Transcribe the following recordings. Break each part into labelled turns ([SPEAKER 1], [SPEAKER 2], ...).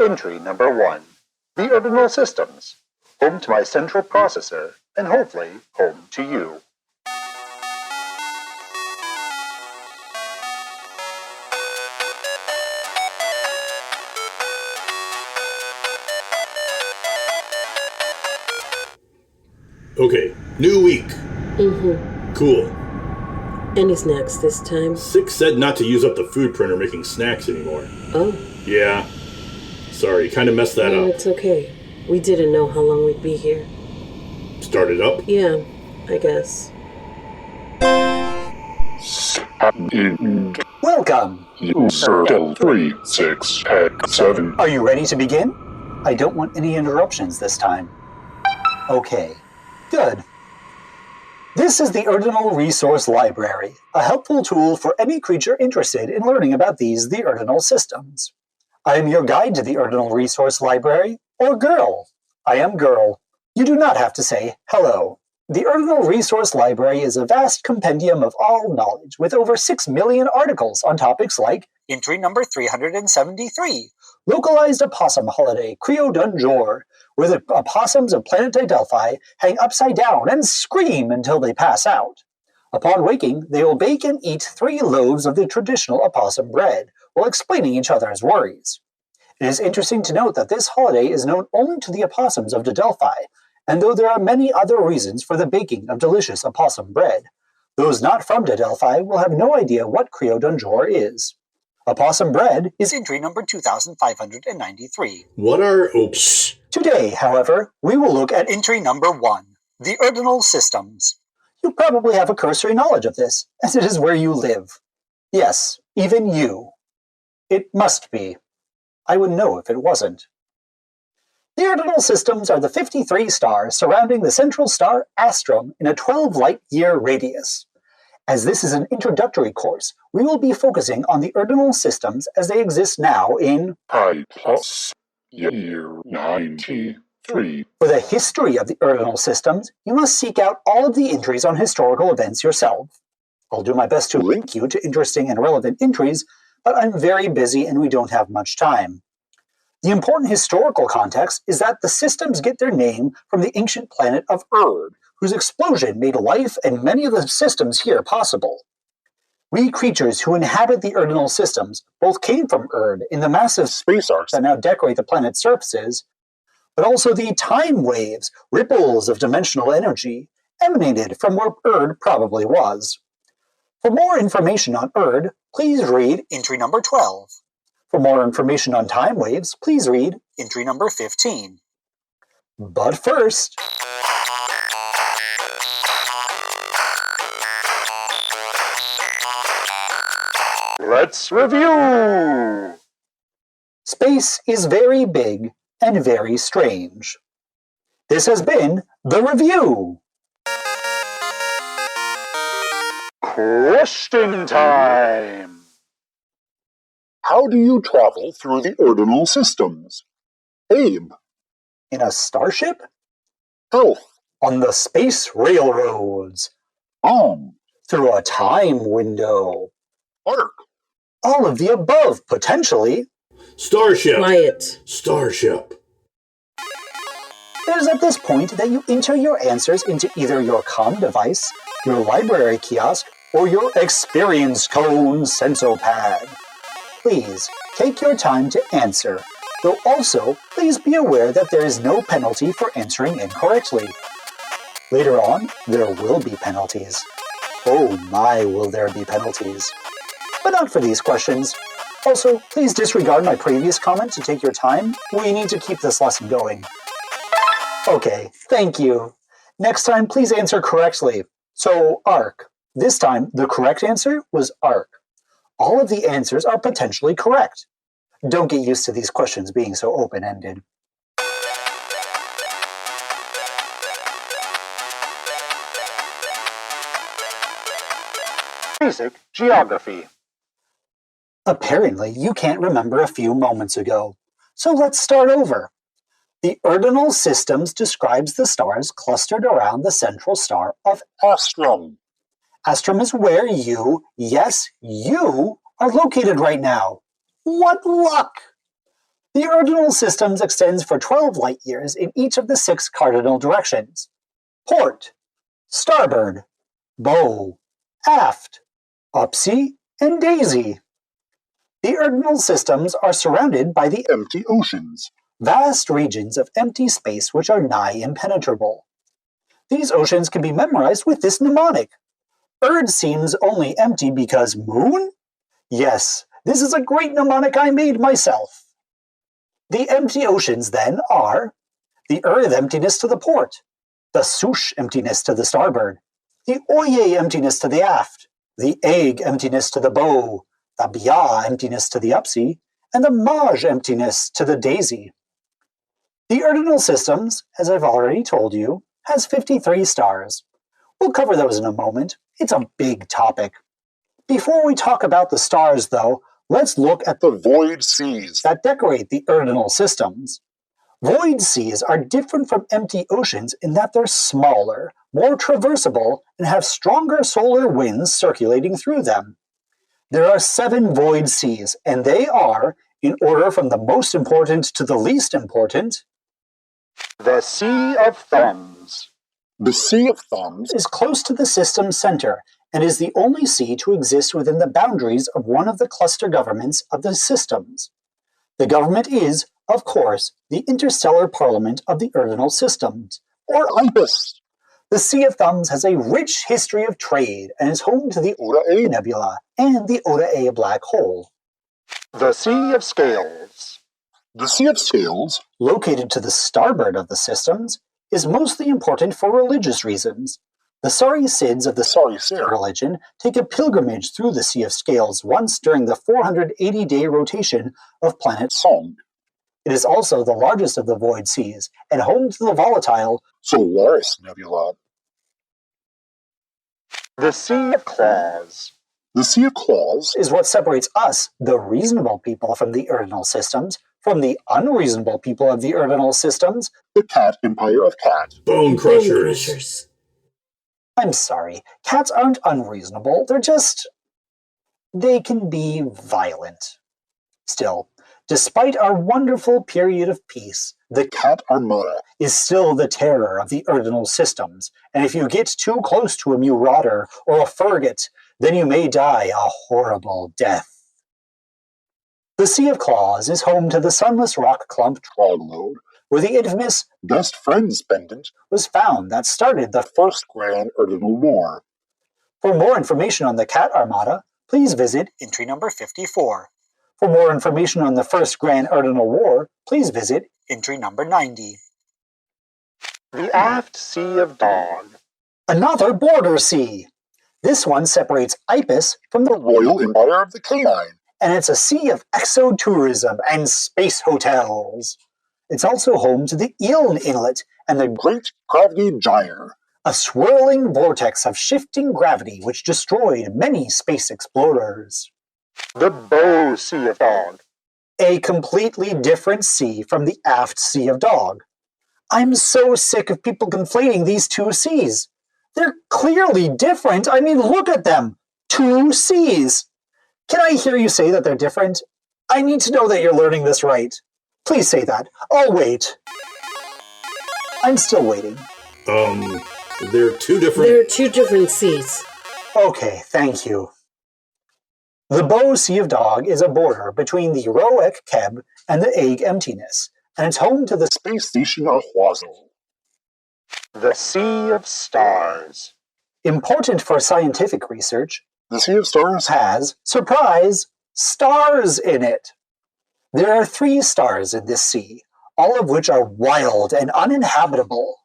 [SPEAKER 1] Entry number 1. The Urdinal systems. Home to my central processor, and hopefully home to you.
[SPEAKER 2] Okay, new week. Cool.
[SPEAKER 3] Any snacks this time?
[SPEAKER 2] Six said not to use up the food printer making snacks anymore.
[SPEAKER 3] Oh.
[SPEAKER 2] Yeah. Sorry, kind of messed that up.
[SPEAKER 3] It's okay. We didn't know how long we'd be here.
[SPEAKER 2] Start it up?
[SPEAKER 3] Yeah, I guess.
[SPEAKER 4] Welcome!
[SPEAKER 5] User 36X7.
[SPEAKER 4] Are you ready to begin? I don't want any interruptions this time. Okay, good. This is the Urdinal Resource Library, a helpful tool for any creature interested in learning about the Urdinal systems. I am your guide to the Urdinal Resource Library, or Girl. I am Girl. You do not have to say hello. The Urdinal Resource Library is a vast compendium of all knowledge with over 6 million articles on topics like Entry number 373, Localized Opossum Holiday, Creo Dunjor, where the opossums of planet Delphi hang upside down and scream until they pass out. Upon waking, they will bake and eat 3 loaves of the traditional opossum bread, while explaining each other's worries. It is interesting to note that this holiday is known only to the opossums of Delphi, and though there are many other reasons for the baking of delicious opossum bread, those not from Delphi will have no idea what Creo Dunjor is. Opossum bread is entry number 2593.
[SPEAKER 2] What are oops?
[SPEAKER 4] Today, however, we will look at entry number 1, the Urdinal systems. You probably have a cursory knowledge of this, as it is where you live. Yes, even you. It must be. I would know if it wasn't. The Urdinal systems are the 53 stars surrounding the central star Astrum in a 12 light-year radius. As this is an introductory course, we will be focusing on the Urdinal systems as they exist now in
[SPEAKER 5] Pi plus year 93.
[SPEAKER 4] For the history of the Urdinal systems, you must seek out all of the entries on historical events yourself. I'll do my best to link you to interesting and relevant entries, but I'm very busy and we don't have much time. The important historical context is that the systems get their name from the ancient planet of Erd, whose explosion made life and many of the systems here possible. We creatures who inhabit the Urdinal systems both came from Erd in the massive space arcs that now decorate the planet's surfaces, but also the time waves, ripples of dimensional energy, emanated from where Erd probably was. For more information on Erd, please read entry number 12. For more information on time waves, please read entry number 15. But first,
[SPEAKER 1] Let's review!
[SPEAKER 4] Space is very big and very strange. This has been The Review.
[SPEAKER 1] Question time!
[SPEAKER 5] How do you travel through the Urdinal systems? Abe.
[SPEAKER 4] In a starship?
[SPEAKER 5] Health.
[SPEAKER 4] On the space railroads? Through a time window?
[SPEAKER 5] Arc.
[SPEAKER 4] All of the above, potentially.
[SPEAKER 2] Starship.
[SPEAKER 3] Quiet.
[SPEAKER 2] Starship.
[SPEAKER 4] It is at this point that you enter your answers into either your comm device, your library kiosk, or your experience cone sensopad. Please, take your time to answer, though also, please be aware that there is no penalty for answering incorrectly. Later on, there will be penalties. Oh my, will there be penalties. But not for these questions. Also, please disregard my previous comment to take your time. We need to keep this lesson going. Okay, thank you. Next time, please answer correctly. So, arc. This time, the correct answer was arc. All of the answers are potentially correct. Don't get used to these questions being so open-ended.
[SPEAKER 1] Basic geography.
[SPEAKER 4] Apparently, you can't remember a few moments ago. So let's start over. The Urdinal systems describes the stars clustered around the central star of
[SPEAKER 5] Astrum.
[SPEAKER 4] Astrum is where you, yes, you, are located right now. What luck! The Urdinal systems extends for 12 light years in each of the 6 cardinal directions: port, starboard, bow, aft, upsea, and daisy. The Urdinal systems are surrounded by the
[SPEAKER 5] Empty oceans.
[SPEAKER 4] vast regions of empty space which are nigh impenetrable. These oceans can be memorized with this mnemonic. Erd seems only empty because moon? Yes, this is a great mnemonic I made myself. The empty oceans, then, are the Erd emptiness to the port, the Sush emptiness to the starboard, the Oye emptiness to the aft, the Egg emptiness to the bow, the Bia emptiness to the upsea, and the Maj emptiness to the daisy. The Urdinal systems, as I've already told you, has 53 stars. We'll cover those in a moment. It's a big topic. Before we talk about the stars, though, let's look at the
[SPEAKER 5] Void seas.
[SPEAKER 4] that decorate the Urdinal systems. Void seas are different from empty oceans in that they're smaller, more traversable, and have stronger solar winds circulating through them. There are 7 void seas, and they are, in order from the most important to the least important,
[SPEAKER 1] The Sea of Thumbs.
[SPEAKER 5] The Sea of Thumbs
[SPEAKER 4] is close to the system's center and is the only sea to exist within the boundaries of one of the cluster governments of the systems. The government is, of course, the interstellar parliament of the Urdinal systems, or
[SPEAKER 5] Ibis.
[SPEAKER 4] The Sea of Thumbs has a rich history of trade and is home to the
[SPEAKER 5] Oda A.
[SPEAKER 4] Nebula and the Oda A black hole.
[SPEAKER 1] The Sea of Scales.
[SPEAKER 5] The Sea of Scales,
[SPEAKER 4] Located to the starboard of the systems, is mostly important for religious reasons. The Sari Sids of the
[SPEAKER 5] sorry, sir.
[SPEAKER 4] religion take a pilgrimage through the Sea of Scales once during the 480-day rotation of planet
[SPEAKER 5] Song,
[SPEAKER 4] It is also the largest of the void seas and home to the volatile
[SPEAKER 5] Solaris Nebula.
[SPEAKER 1] The Sea of Claws.
[SPEAKER 5] The Sea of Claws
[SPEAKER 4] is what separates us, the reasonable people from the Urdinal systems, from the unreasonable people of the Urdinal systems.
[SPEAKER 5] the Cat Empire of Cat.
[SPEAKER 2] Bone
[SPEAKER 3] Bone
[SPEAKER 2] crushers.
[SPEAKER 3] crushers.
[SPEAKER 4] I'm sorry, cats aren't unreasonable, they can be violent. Still, despite our wonderful period of peace, the
[SPEAKER 5] Cat Armada.
[SPEAKER 4] is still the terror of the Urdinal systems, and if you get too close to a Murauder or a Furget, then you may die a horrible death. The Sea of Claws is home to the sunless rock clump
[SPEAKER 5] Troglode.
[SPEAKER 4] where the infamous
[SPEAKER 5] Best Friends pendant.
[SPEAKER 4] was found that started the.
[SPEAKER 5] First Grand Urdinal War.
[SPEAKER 4] For more information on the Cat Armada, please visit entry number 54. For more information on the First Grand Urdinal War, please visit entry number 90.
[SPEAKER 1] The Aft Sea of Dog.
[SPEAKER 4] Another border sea. This one separates Ipis from
[SPEAKER 5] The
[SPEAKER 4] the
[SPEAKER 5] Royal Empire of the Canine.
[SPEAKER 4] and it's a sea of exotourism and space hotels. It's also home to the Iln Inlet and the
[SPEAKER 5] Great Gravity Gyre.
[SPEAKER 4] a swirling vortex of shifting gravity which destroyed many space explorers.
[SPEAKER 1] The Bow Sea of Dog.
[SPEAKER 4] A completely different sea from the Aft Sea of Dog. I'm so sick of people conflating these two seas. They're clearly different. I mean, look at them. 2 seas. Can I hear you say that they're different? I need to know that you're learning this right. Please say that. I'll wait. I'm still waiting.
[SPEAKER 2] They're two different.
[SPEAKER 3] There are 2 different seas.
[SPEAKER 4] Okay, thank you. The Bow Sea of Dog is a border between the Roek Keb and the Egg Emptiness, and it's home to the
[SPEAKER 5] Space Station Ahwazel.
[SPEAKER 1] The Sea of Stars.
[SPEAKER 4] important for scientific research,
[SPEAKER 5] The Sea of Stars
[SPEAKER 4] has, surprise, stars in it. There are 3 stars in this sea, all of which are wild and uninhabitable.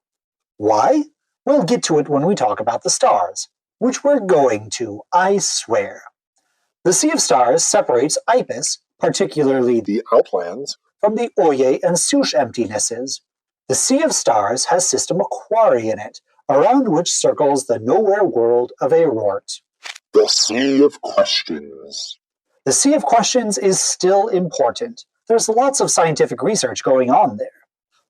[SPEAKER 4] Why? We'll get to it when we talk about the stars, which we're going to, I swear. The Sea of Stars separates Ipis, particularly
[SPEAKER 5] the Outlands,
[SPEAKER 4] from the Oye and Sush emptinesses. The Sea of Stars has System Aquari in it, around which circles the nowhere world of Aerort.
[SPEAKER 5] the Sea of Questions.
[SPEAKER 4] The Sea of Questions is still important. There's lots of scientific research going on there.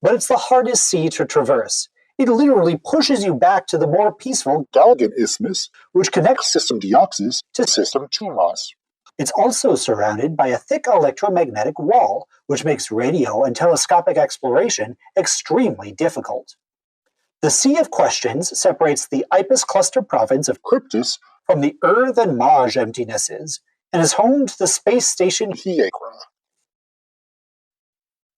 [SPEAKER 4] But it's the hardest sea to traverse. It literally pushes you back to the more peaceful,
[SPEAKER 5] Galgan Isthmus,
[SPEAKER 4] which connects
[SPEAKER 5] System Deoxys to System Chumas.
[SPEAKER 4] It's also surrounded by a thick electromagnetic wall, which makes radio and telescopic exploration extremely difficult. The Sea of Questions separates the Ipis cluster province of
[SPEAKER 5] Cryptus
[SPEAKER 4] from the Earth and Maj emptinesses, and is home to the space station
[SPEAKER 5] Hiacra.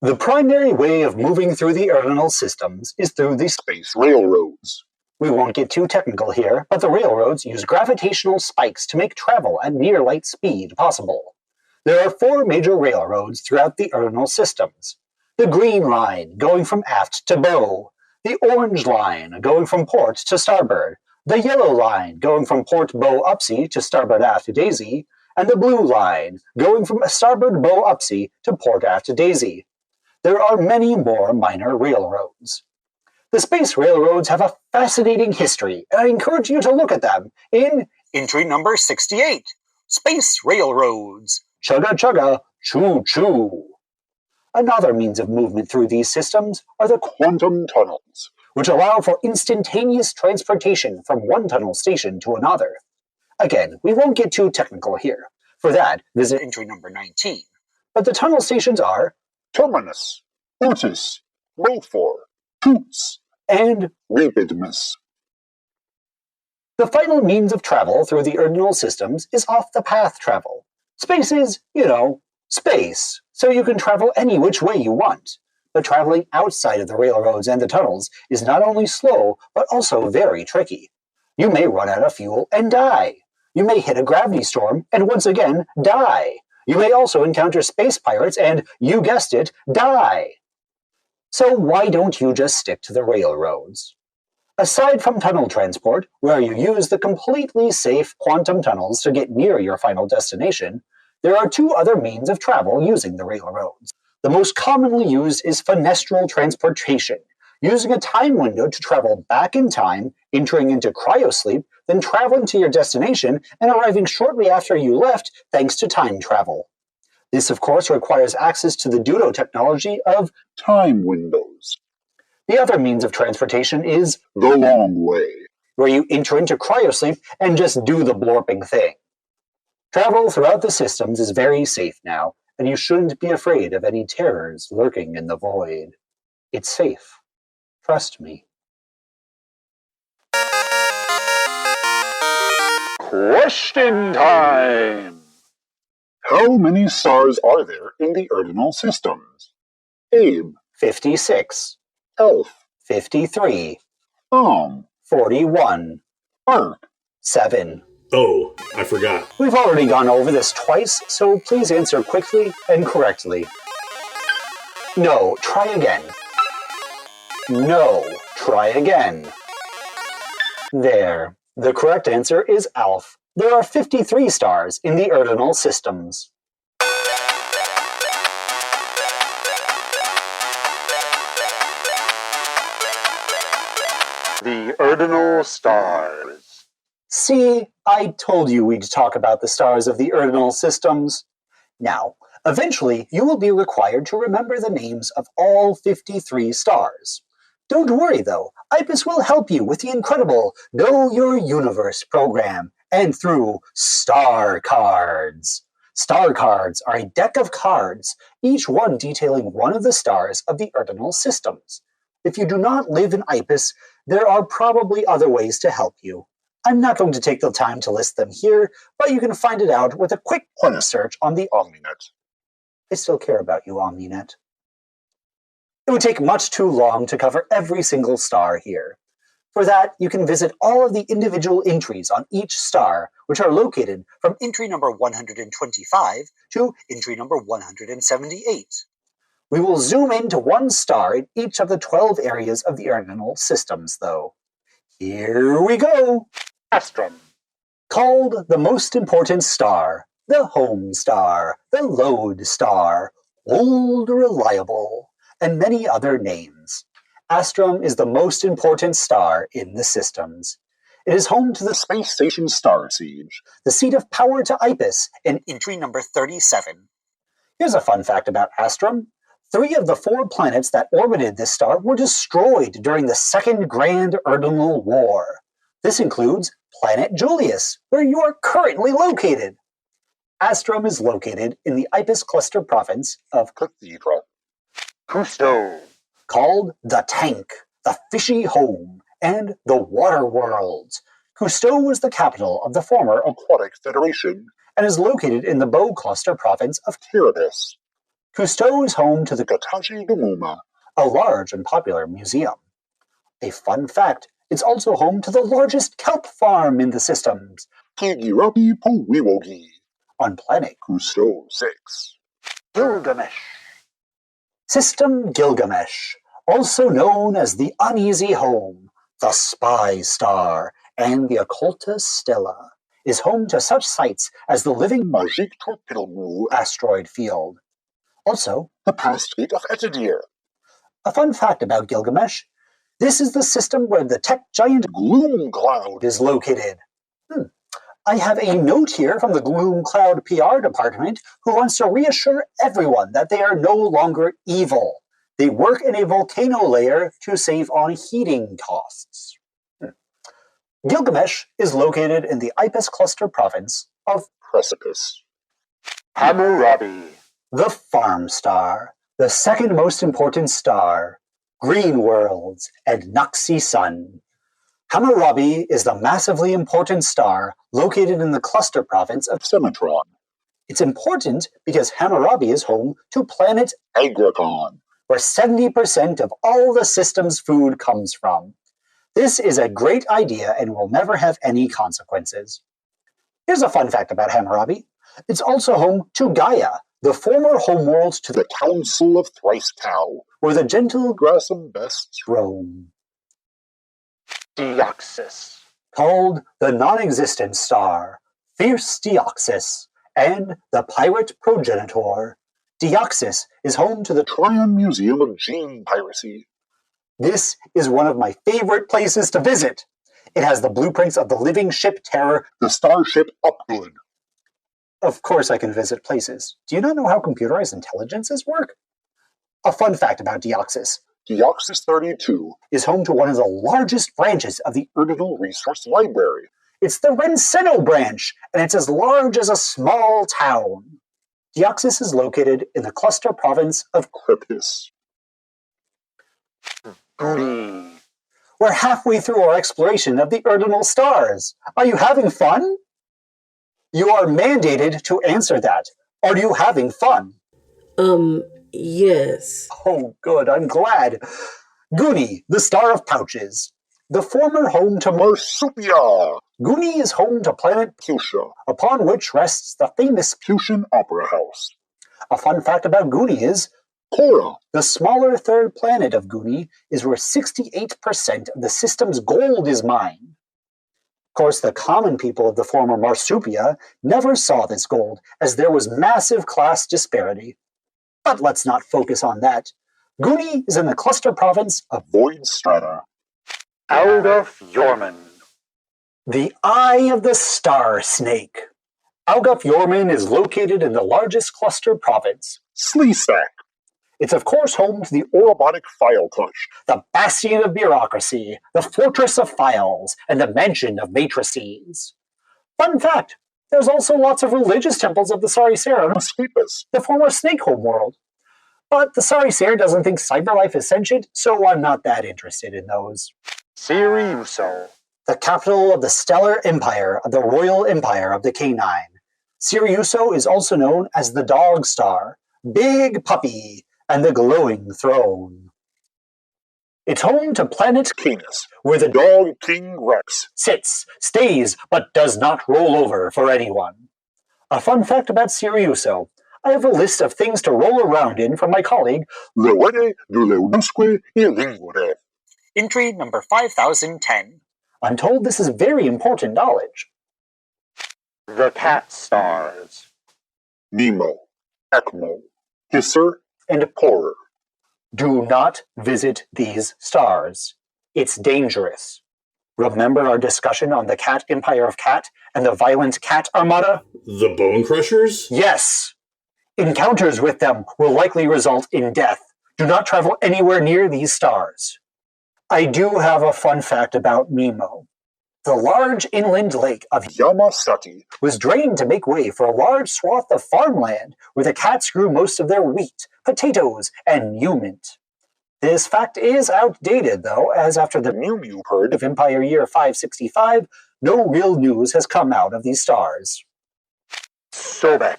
[SPEAKER 4] The primary way of moving through the Urdinal systems is through the
[SPEAKER 5] Space railroads.
[SPEAKER 4] We won't get too technical here, but the railroads use gravitational spikes to make travel at near light speed possible. There are 4 major railroads throughout the Urdinal systems. The Green Line, going from aft to bow. The Orange Line, going from port to starboard. The Yellow Line, going from port bow upsy to starboard aft daisy. And the Blue Line, going from starboard bow upsy to port aft daisy. There are many more minor railroads. The space railroads have a fascinating history, and I encourage you to look at them in entry number 68, Space Railroads. Chugga chugga, choo choo. Another means of movement through these systems are the
[SPEAKER 5] Quantum tunnels.
[SPEAKER 4] which allow for instantaneous transportation from one tunnel station to another. Again, we won't get too technical here. For that, visit entry number 19. But the tunnel stations are
[SPEAKER 5] Terminus. Otis. Beaufort. Toots.
[SPEAKER 4] and
[SPEAKER 5] Rapidmus.
[SPEAKER 4] the final means of travel through the Urdinal systems is off-the-path travel. Space is, space, so you can travel any which way you want. But traveling outside of the railroads and the tunnels is not only slow, but also very tricky. You may run out of fuel and die. You may hit a gravity storm and once again die. You may also encounter space pirates and, you guessed it, die. So why don't you just stick to the railroads? Aside from tunnel transport, where you use the completely safe quantum tunnels to get near your final destination, there are 2 other means of travel using the railroads. The most commonly used is fenestral transportation, using a time window to travel back in time, entering into cryosleep, then traveling to your destination and arriving shortly after you left thanks to time travel. This, of course, requires access to the Dudo technology of
[SPEAKER 5] Time windows.
[SPEAKER 4] the other means of transportation is
[SPEAKER 5] The long way.
[SPEAKER 4] where you enter into cryosleep and just do the blorping thing. Travel throughout the systems is very safe now, and you shouldn't be afraid of any terrors lurking in the void. It's safe. Trust me.
[SPEAKER 1] Question time!
[SPEAKER 5] How many stars are there in the Urdinal systems? Abe.
[SPEAKER 4] 56,
[SPEAKER 5] Elf.
[SPEAKER 4] 53,
[SPEAKER 5] 41.
[SPEAKER 4] 7.
[SPEAKER 2] Oh, I forgot.
[SPEAKER 4] We've already gone over this twice, so please answer quickly and correctly. No, try again. No, try again. There. The correct answer is Alf. There are 53 stars in the Urdinal systems.
[SPEAKER 1] The Urdinal stars.
[SPEAKER 4] See, I told you we'd talk about the stars of the Urdinal systems. Now, eventually you will be required to remember the names of all 53 stars. Don't worry though, Ipis will help you with the incredible Know Your Universe program and through Star Cards. Star cards are a deck of cards, each one detailing one of the stars of the Urdinal systems. If you do not live in Ipis, there are probably other ways to help you. I'm not going to take the time to list them here, but you can find it out with a quick search on the
[SPEAKER 5] Omninet.
[SPEAKER 4] I still care about you, Omninet. It would take much too long to cover every single star here. For that, you can visit all of the individual entries on each star, which are located from entry number 125 to entry number 178. We will zoom into one star in each of the 12 areas of the Urdinal systems, though. Here we go!
[SPEAKER 1] Astrum.
[SPEAKER 4] Called the most important star, the home star, the load star, old reliable, and many other names. Astrum is the most important star in the systems. It is home to the
[SPEAKER 5] Space Station Star Siege.
[SPEAKER 4] the seat of power to Ipis in entry number 37. Here's a fun fact about Astrum. 3 of the 4 planets that orbited this star were destroyed during the Second Grand Urdinal War. This includes planet Julius, where you are currently located. Astrum is located in the Ipis cluster province of
[SPEAKER 5] Cathedral.
[SPEAKER 1] Cousteau.
[SPEAKER 4] called the Tank, the Fishy Home, and the Water World. Cousteau was the capital of the former
[SPEAKER 5] Aquatic Federation.
[SPEAKER 4] and is located in the Bow cluster province of
[SPEAKER 5] Kiribati.
[SPEAKER 4] Cousteau is home to the
[SPEAKER 5] Gatashi Gamuma.
[SPEAKER 4] a large and popular museum. A fun fact, it's also home to the largest kelp farm in the systems
[SPEAKER 5] Kigirapi Powiwogi.
[SPEAKER 4] on planet
[SPEAKER 5] Cousteau 6.
[SPEAKER 1] Gilgamesh.
[SPEAKER 4] System Gilgamesh, also known as the Uneasy Home, the Spy Star, and the Occulta Stella, is home to such sites as the Living
[SPEAKER 5] Magic Torpilmu.
[SPEAKER 4] asteroid field. Also,
[SPEAKER 5] The Past Gate of Etadir.
[SPEAKER 4] a fun fact about Gilgamesh, this is the system where the tech giant
[SPEAKER 5] Gloom Cloud.
[SPEAKER 4] is located. I have a note here from the Gloom Cloud PR department who wants to reassure everyone that they are no longer evil. They work in a volcano layer to save on heating costs. Gilgamesh is located in the Ipis cluster province of
[SPEAKER 5] Precipice.
[SPEAKER 1] Hammurabi.
[SPEAKER 4] the Farm Star, the second most important star, Green Worlds, and Noxie Sun. Hammurabi is the massively important star located in the cluster province of
[SPEAKER 5] Semitron.
[SPEAKER 4] It's important because Hammurabi is home to planet
[SPEAKER 5] Agricon.
[SPEAKER 4] where 70% of all the system's food comes from. This is a great idea and will never have any consequences. Here's a fun fact about Hammurabi. It's also home to Gaia, the former homeworld to
[SPEAKER 5] The Council of Thrice Cow.
[SPEAKER 4] where the gentle
[SPEAKER 5] Grassum Bests.
[SPEAKER 4] roam.
[SPEAKER 1] Deoxys.
[SPEAKER 4] Called the non-existent star, Fierce Deoxys, and the pirate progenitor. Deoxys is home to the
[SPEAKER 5] Tryon Museum of Gene Piracy.
[SPEAKER 4] This is one of my favorite places to visit. It has the blueprints of the living ship Terror.
[SPEAKER 5] The Starship Upgood.
[SPEAKER 4] Of course I can visit places. Do you not know how computerized intelligences work? A fun fact about Deoxys
[SPEAKER 5] Deoxys 32.
[SPEAKER 4] is home to one of the largest branches of the
[SPEAKER 5] Urdinal Resource Library.
[SPEAKER 4] It's the Renceno branch, and it's as large as a small town. Deoxys is located in the cluster province of
[SPEAKER 5] Cryptis.
[SPEAKER 1] Goody.
[SPEAKER 4] We're halfway through our exploration of the Urdinal stars. Are you having fun? You are mandated to answer that. Are you having fun?
[SPEAKER 3] Yes.
[SPEAKER 4] Oh, good, I'm glad. Goonie, the Star of Pouches. The former home to
[SPEAKER 5] Marsupia.
[SPEAKER 4] Goonie is home to planet
[SPEAKER 5] Fuchsia.
[SPEAKER 4] upon which rests the famous.
[SPEAKER 5] Fuchsian Opera House.
[SPEAKER 4] A fun fact about Goonie is
[SPEAKER 5] Cora.
[SPEAKER 4] the smaller third planet of Goonie is where 68% of the system's gold is mined. Of course, the common people of the former Marsupia never saw this gold, as there was massive class disparity. But let's not focus on that. Goonie is in the cluster province of
[SPEAKER 5] Void Strata.
[SPEAKER 1] Aldorf Yorman.
[SPEAKER 4] the Eye of the Star Snake. Algaf Yorman is located in the largest cluster province.
[SPEAKER 5] Sleestack.
[SPEAKER 4] It's of course home to the
[SPEAKER 5] Orobotic File Clutch.
[SPEAKER 4] the bastion of bureaucracy, the fortress of files, and the mansion of matrices. Fun fact, there's also lots of religious temples of the Saricera,
[SPEAKER 5] Escapus.
[SPEAKER 4] the former snake homeworld. But the Saricera doesn't think cyberlife is sentient, so I'm not that interested in those.
[SPEAKER 1] Siriuso.
[SPEAKER 4] The capital of the stellar empire of the royal empire of the K9. Siriuso is also known as the Dog Star, Big Puppy, and the Glowing Throne. It's home to planet
[SPEAKER 5] Canis.
[SPEAKER 4] where the
[SPEAKER 5] Dog King Rex.
[SPEAKER 4] sits, stays, but does not roll over for anyone. A fun fact about Siriuso. I have a list of things to roll around in from my colleague,
[SPEAKER 5] Lewede du Leudusque e Lingure.
[SPEAKER 4] entry number 5010. I'm told this is very important knowledge.
[SPEAKER 1] The Cat Stars.
[SPEAKER 5] Nemo. Ecmo. Hisser.
[SPEAKER 4] And
[SPEAKER 5] Horror.
[SPEAKER 4] do not visit these stars. It's dangerous. Remember our discussion on the Cat Empire of Cat and the violent Cat Armada?
[SPEAKER 2] The Bone Crushers?
[SPEAKER 4] Yes! Encounters with them will likely result in death. Do not travel anywhere near these stars. I do have a fun fact about Nemo. The large inland lake of
[SPEAKER 5] Yamasaki
[SPEAKER 4] was drained to make way for a large swath of farmland where the cats grew most of their wheat, potatoes, and new mint. This fact is outdated, though, as after the
[SPEAKER 5] Mew Mew herd
[SPEAKER 4] of Empire Year 565, no real news has come out of these stars.
[SPEAKER 1] Sobek.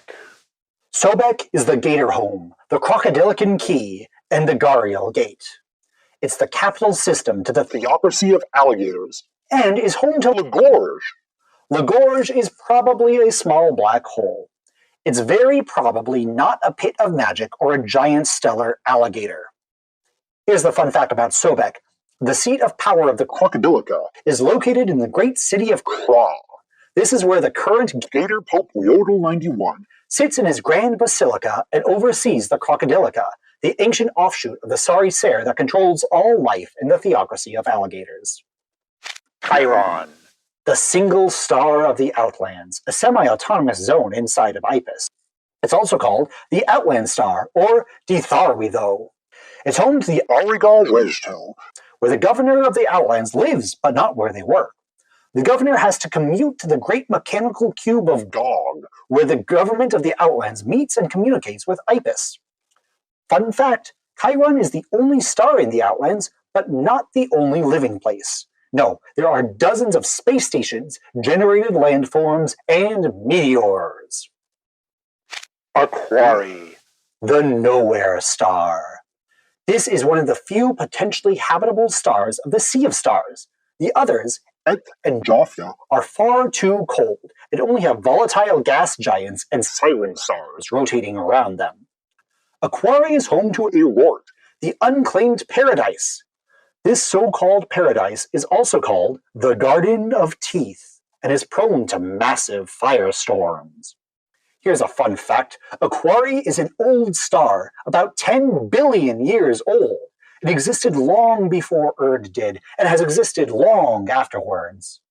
[SPEAKER 4] Sobek is the Gator Home, the Crocodilican Key, and the Gariel Gate. It's the capital system to the
[SPEAKER 5] theocracy of alligators.
[SPEAKER 4] and is home to
[SPEAKER 5] Lagorge.
[SPEAKER 4] Lagorge is probably a small black hole. It's very probably not a pit of magic or a giant stellar alligator. Here's the fun fact about Sobek. The seat of power of the
[SPEAKER 5] Crocodilica.
[SPEAKER 4] is located in the great city of
[SPEAKER 5] Kra.
[SPEAKER 4] This is where the current
[SPEAKER 5] Gator Pope Leodal 91.
[SPEAKER 4] sits in his grand basilica and oversees the Crocodilica, the ancient offshoot of the Sari Ser that controls all life in the theocracy of alligators.
[SPEAKER 1] Chiron.
[SPEAKER 4] The single star of the Outlands, a semi-autonomous zone inside of Ipis. It's also called the Outland Star, or Ditharwitho. It's home to the
[SPEAKER 5] Arigal Wejtel.
[SPEAKER 4] where the governor of the Outlands lives, but not where they work. The governor has to commute to the great mechanical cube of
[SPEAKER 5] Gog.
[SPEAKER 4] where the government of the Outlands meets and communicates with Ipis. Fun fact, Chiron is the only star in the Outlands, but not the only living place. No, there are dozens of space stations, generated landforms, and meteors.
[SPEAKER 1] Aquari.
[SPEAKER 4] The Nowhere Star. This is one of the few potentially habitable stars of the Sea of Stars. The others,
[SPEAKER 5] Et
[SPEAKER 4] and
[SPEAKER 5] Jaffa.
[SPEAKER 4] are far too cold and only have volatile gas giants and
[SPEAKER 5] Siren stars.
[SPEAKER 4] rotating around them. Aquari is home to
[SPEAKER 5] Elort.
[SPEAKER 4] the unclaimed paradise. This so-called paradise is also called the Garden of Teeth and is prone to massive firestorms. Here's a fun fact. Aquari is an old star, about 10 billion years old. It existed long before Erd did, and has existed long afterwards.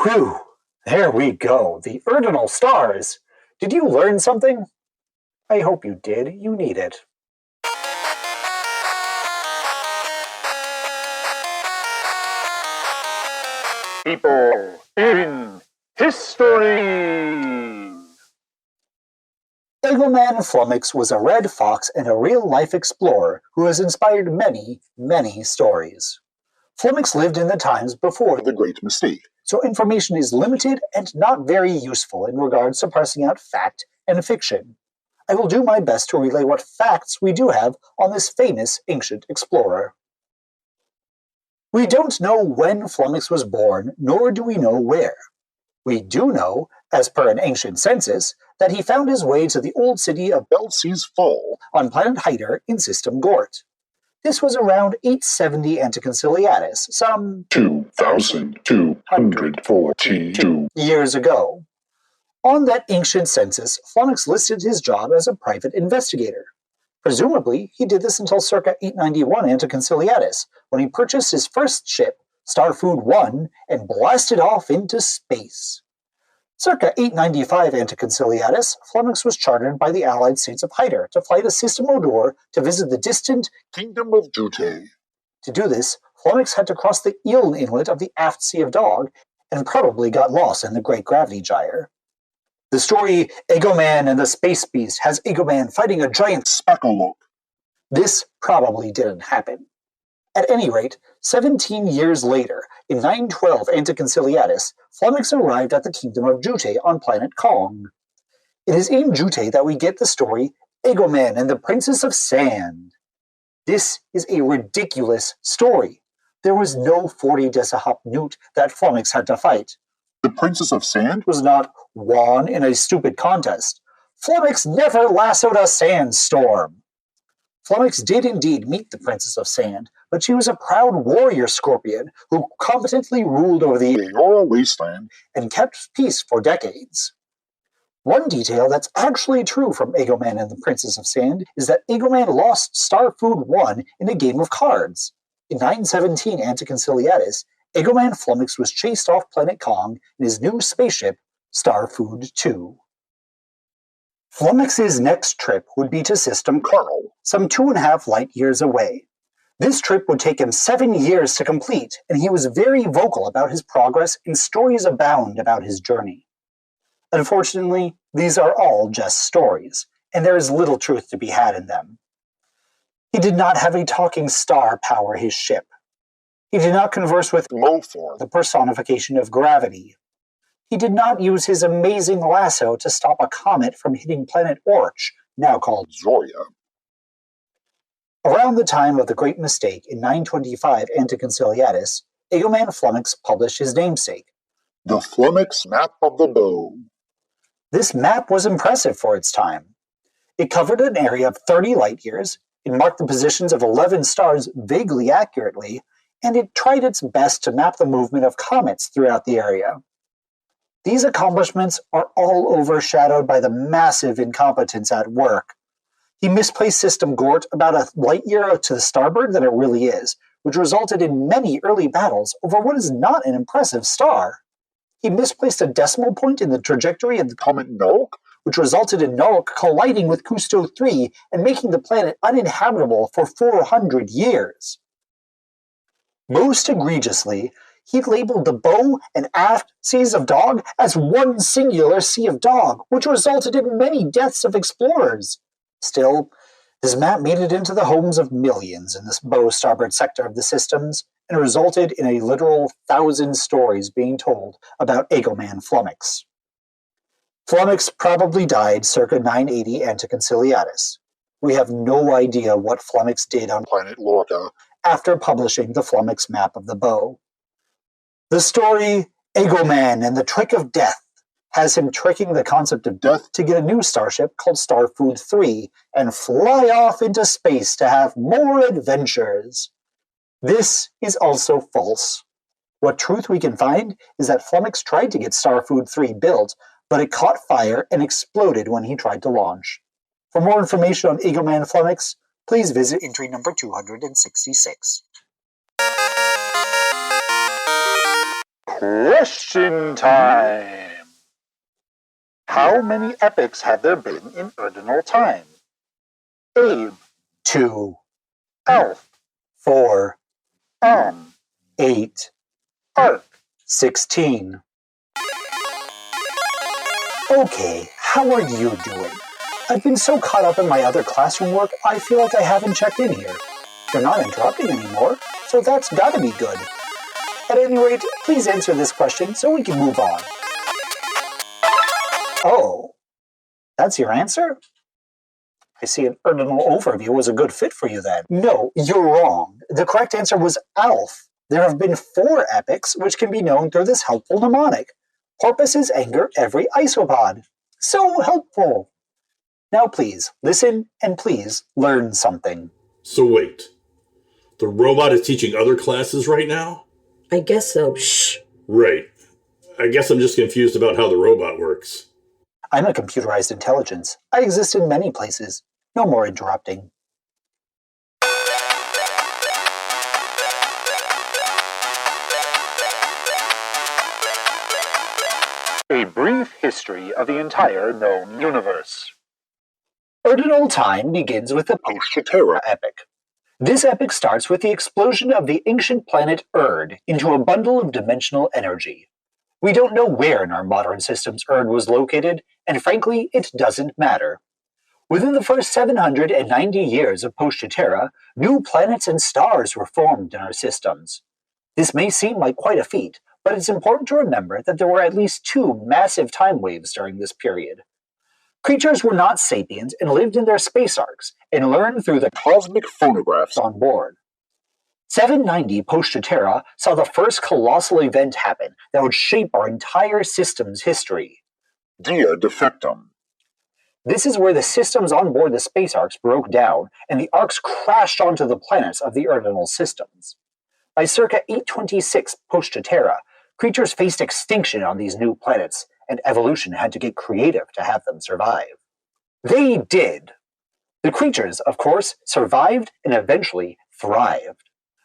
[SPEAKER 4] Whew, there we go, the Urdinal stars. Did you learn something? I hope you did. You need it.
[SPEAKER 1] People in history.
[SPEAKER 4] Eagleman Flummox was a red fox and a real-life explorer who has inspired many, many stories. Flummox lived in the times before
[SPEAKER 5] The Great Mistake.
[SPEAKER 4] so information is limited and not very useful in regards to parsing out fact and fiction. I will do my best to relay what facts we do have on this famous ancient explorer. We don't know when Flummox was born, nor do we know where. We do know, as per an ancient census, that he found his way to the old city of
[SPEAKER 5] Belsie's Fall.
[SPEAKER 4] on planet Hyder in System Gort. This was around 870 Anticonciliatus, some
[SPEAKER 5] 2,242
[SPEAKER 4] years ago. On that ancient census, Flummox listed his job as a private investigator. Presumably, he did this until circa 891 Anticonciliatus, when he purchased his first ship, Starfood 1, and blasted off into space. Circa 895 Anticonciliatus, Flummox was chartered by the allied states of Hyder to fly to System Odor to visit the distant.
[SPEAKER 5] Kingdom of Jute.
[SPEAKER 4] To do this, Flummox had to cross the Eel Inlet of the aft Sea of Dog, and probably got lost in the Great Gravity Gyre. The story Egoman and the Space Beast has Egoman fighting a giant.
[SPEAKER 5] Spackalook.
[SPEAKER 4] This probably didn't happen. At any rate, 17 years later, in 912 Anticonciliatus, Flummox arrived at the Kingdom of Jute on planet Kong. It is in Jute that we get the story Egoman and the Princess of Sand. This is a ridiculous story. There was no 40 Decihop Newt that Flummox had to fight.
[SPEAKER 5] The Princess of Sand?
[SPEAKER 4] Was not won in a stupid contest. Flummox never lassoed a sandstorm. Flummox did indeed meet the Princess of Sand, but she was a proud warrior scorpion who competently ruled over the
[SPEAKER 5] Aora Wasteland.
[SPEAKER 4] and kept peace for decades. One detail that's actually true from Egoman and the Princess of Sand is that Egoman lost Starfood 1 in a game of cards. In 917 Anticonciliatus, Egoman Flummox was chased off planet Kong in his new spaceship, Starfood 2. Flummox's next trip would be to System
[SPEAKER 5] Carl.
[SPEAKER 4] some 2.5 light years away. This trip would take him 7 years to complete, and he was very vocal about his progress, and stories abound about his journey. Unfortunately, these are all just stories, and there is little truth to be had in them. He did not have a talking star power his ship. He did not converse with
[SPEAKER 5] Lothor,
[SPEAKER 4] the personification of gravity. He did not use his amazing lasso to stop a comet from hitting planet Orch, now called
[SPEAKER 5] Zoria.
[SPEAKER 4] Around the time of the Great Mistake in 925 Anticonciliatus, Egoman Flummox published his namesake,
[SPEAKER 5] The Flummox Map of the Bow.
[SPEAKER 4] This map was impressive for its time. It covered an area of 30 light years, it marked the positions of 11 stars vaguely accurately, and it tried its best to map the movement of comets throughout the area. These accomplishments are all overshadowed by the massive incompetence at work. He misplaced System Gort about a light year to the starboard than it really is, which resulted in many early battles over what is not an impressive star. He misplaced a decimal point in the trajectory of the
[SPEAKER 5] Comet Noak?
[SPEAKER 4] which resulted in Noak colliding with Cousteau 3 and making the planet uninhabitable for 400 years. Most egregiously, he labeled the bow and aft seas of Dog as one singular Sea of Dog, which resulted in many deaths of explorers. Still, this map made it into the homes of millions in this bow starboard sector of the systems, and resulted in a literal 1,000 stories being told about Egoman Flummox. Flummox probably died circa 980 Anticonciliatus. We have no idea what Flummox did on
[SPEAKER 5] Planet Lorca.
[SPEAKER 4] after publishing the Flummox map of the bow. The story, Egoman and the Trick of Death, has him tricking the concept of death to get a new starship called Starfood 3 and fly off into space to have more adventures. This is also false. What truth we can find is that Flummox tried to get Starfood 3 built, but it caught fire and exploded when he tried to launch. For more information on Egoman Flummox, please visit entry number 266.
[SPEAKER 1] Question time! How many epics have there been in Urdinal time? Abe,
[SPEAKER 4] 2,
[SPEAKER 1] Alf,
[SPEAKER 4] 4, 8,
[SPEAKER 1] Ark.
[SPEAKER 4] 16. Okay, how are you doing? I've been so caught up in my other classroom work, I feel like I haven't checked in here. You're not interrupting anymore, so that's gotta be good. At any rate, please answer this question so we can move on. Oh, that's your answer? I see an Urdinal overview was a good fit for you then. No, you're wrong. The correct answer was Alf. There have been 4 epics which can be known through this helpful mnemonic. Porpoises anger every isopod. So helpful. Now please, listen and please learn something.
[SPEAKER 2] So wait. The robot is teaching other classes right now?
[SPEAKER 3] I guess so. Shh.
[SPEAKER 2] Right. I guess I'm just confused about how the robot works.
[SPEAKER 4] I'm a computerized intelligence. I exist in many places. No more interrupting.
[SPEAKER 1] A brief history of the entire known universe.
[SPEAKER 4] Urdinal time begins with the
[SPEAKER 5] Post-Terra
[SPEAKER 4] epic. This epic starts with the explosion of the ancient planet Erd into a bundle of dimensional energy. We don't know where in our modern systems Erd was located, and frankly, it doesn't matter. Within the first 790 years of Post-Terra, new planets and stars were formed in our systems. This may seem like quite a feat, but it's important to remember that there were at least 2 massive time waves during this period. Creatures were not sapient and lived in their space arcs, and learned through the
[SPEAKER 5] Cosmic Phonographs.
[SPEAKER 4] on board. 790 Post-Terra saw the first colossal event happen that would shape our entire system's history.
[SPEAKER 5] Dia Defectum.
[SPEAKER 4] This is where the systems on board the space arcs broke down, and the arcs crashed onto the planets of the Urdinal systems. By circa 826 Post-Terra, creatures faced extinction on these new planets, and evolution had to get creative to have them survive. They did. The creatures, of course, survived and eventually thrived.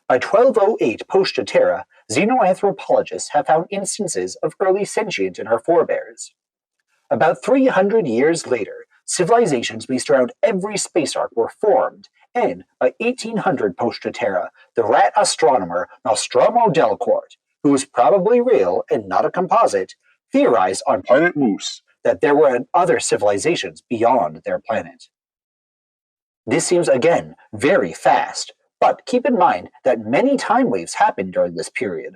[SPEAKER 4] By 1208 Post-Terra, xenoanthropologists have found instances of early sentient in our forebears. About 300 years later, civilizations based around every space arc were formed, and by 1800 post-Terra, the rat astronomer Nostromo Delcourt, who was probably real and not a composite, theorized on
[SPEAKER 5] Planet Moose.
[SPEAKER 4] that there were other civilizations beyond their planet. This seems, again, very fast, but keep in mind that many time waves happened during this period.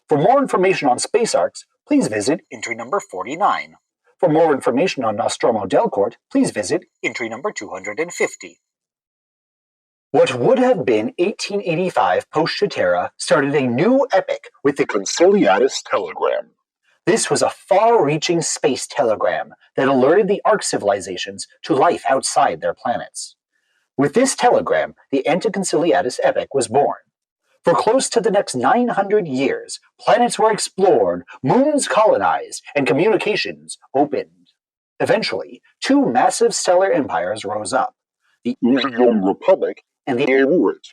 [SPEAKER 4] For more information on space arcs, please visit entry number 49. For more information on Nostromo Delcourt, please visit entry number 250. What would have been 1885 post-Terra started a new epoch with the
[SPEAKER 5] Conciliatus telegram.
[SPEAKER 4] This was a far-reaching space telegram that alerted the Ark civilizations to life outside their planets. With this telegram, the Anticonciliatus epoch was born. For close to the next 900 years, planets were explored, moons colonized, and communications opened. Eventually, two massive stellar empires rose up, the
[SPEAKER 5] Urdinal Republic
[SPEAKER 4] and the
[SPEAKER 5] Arurit.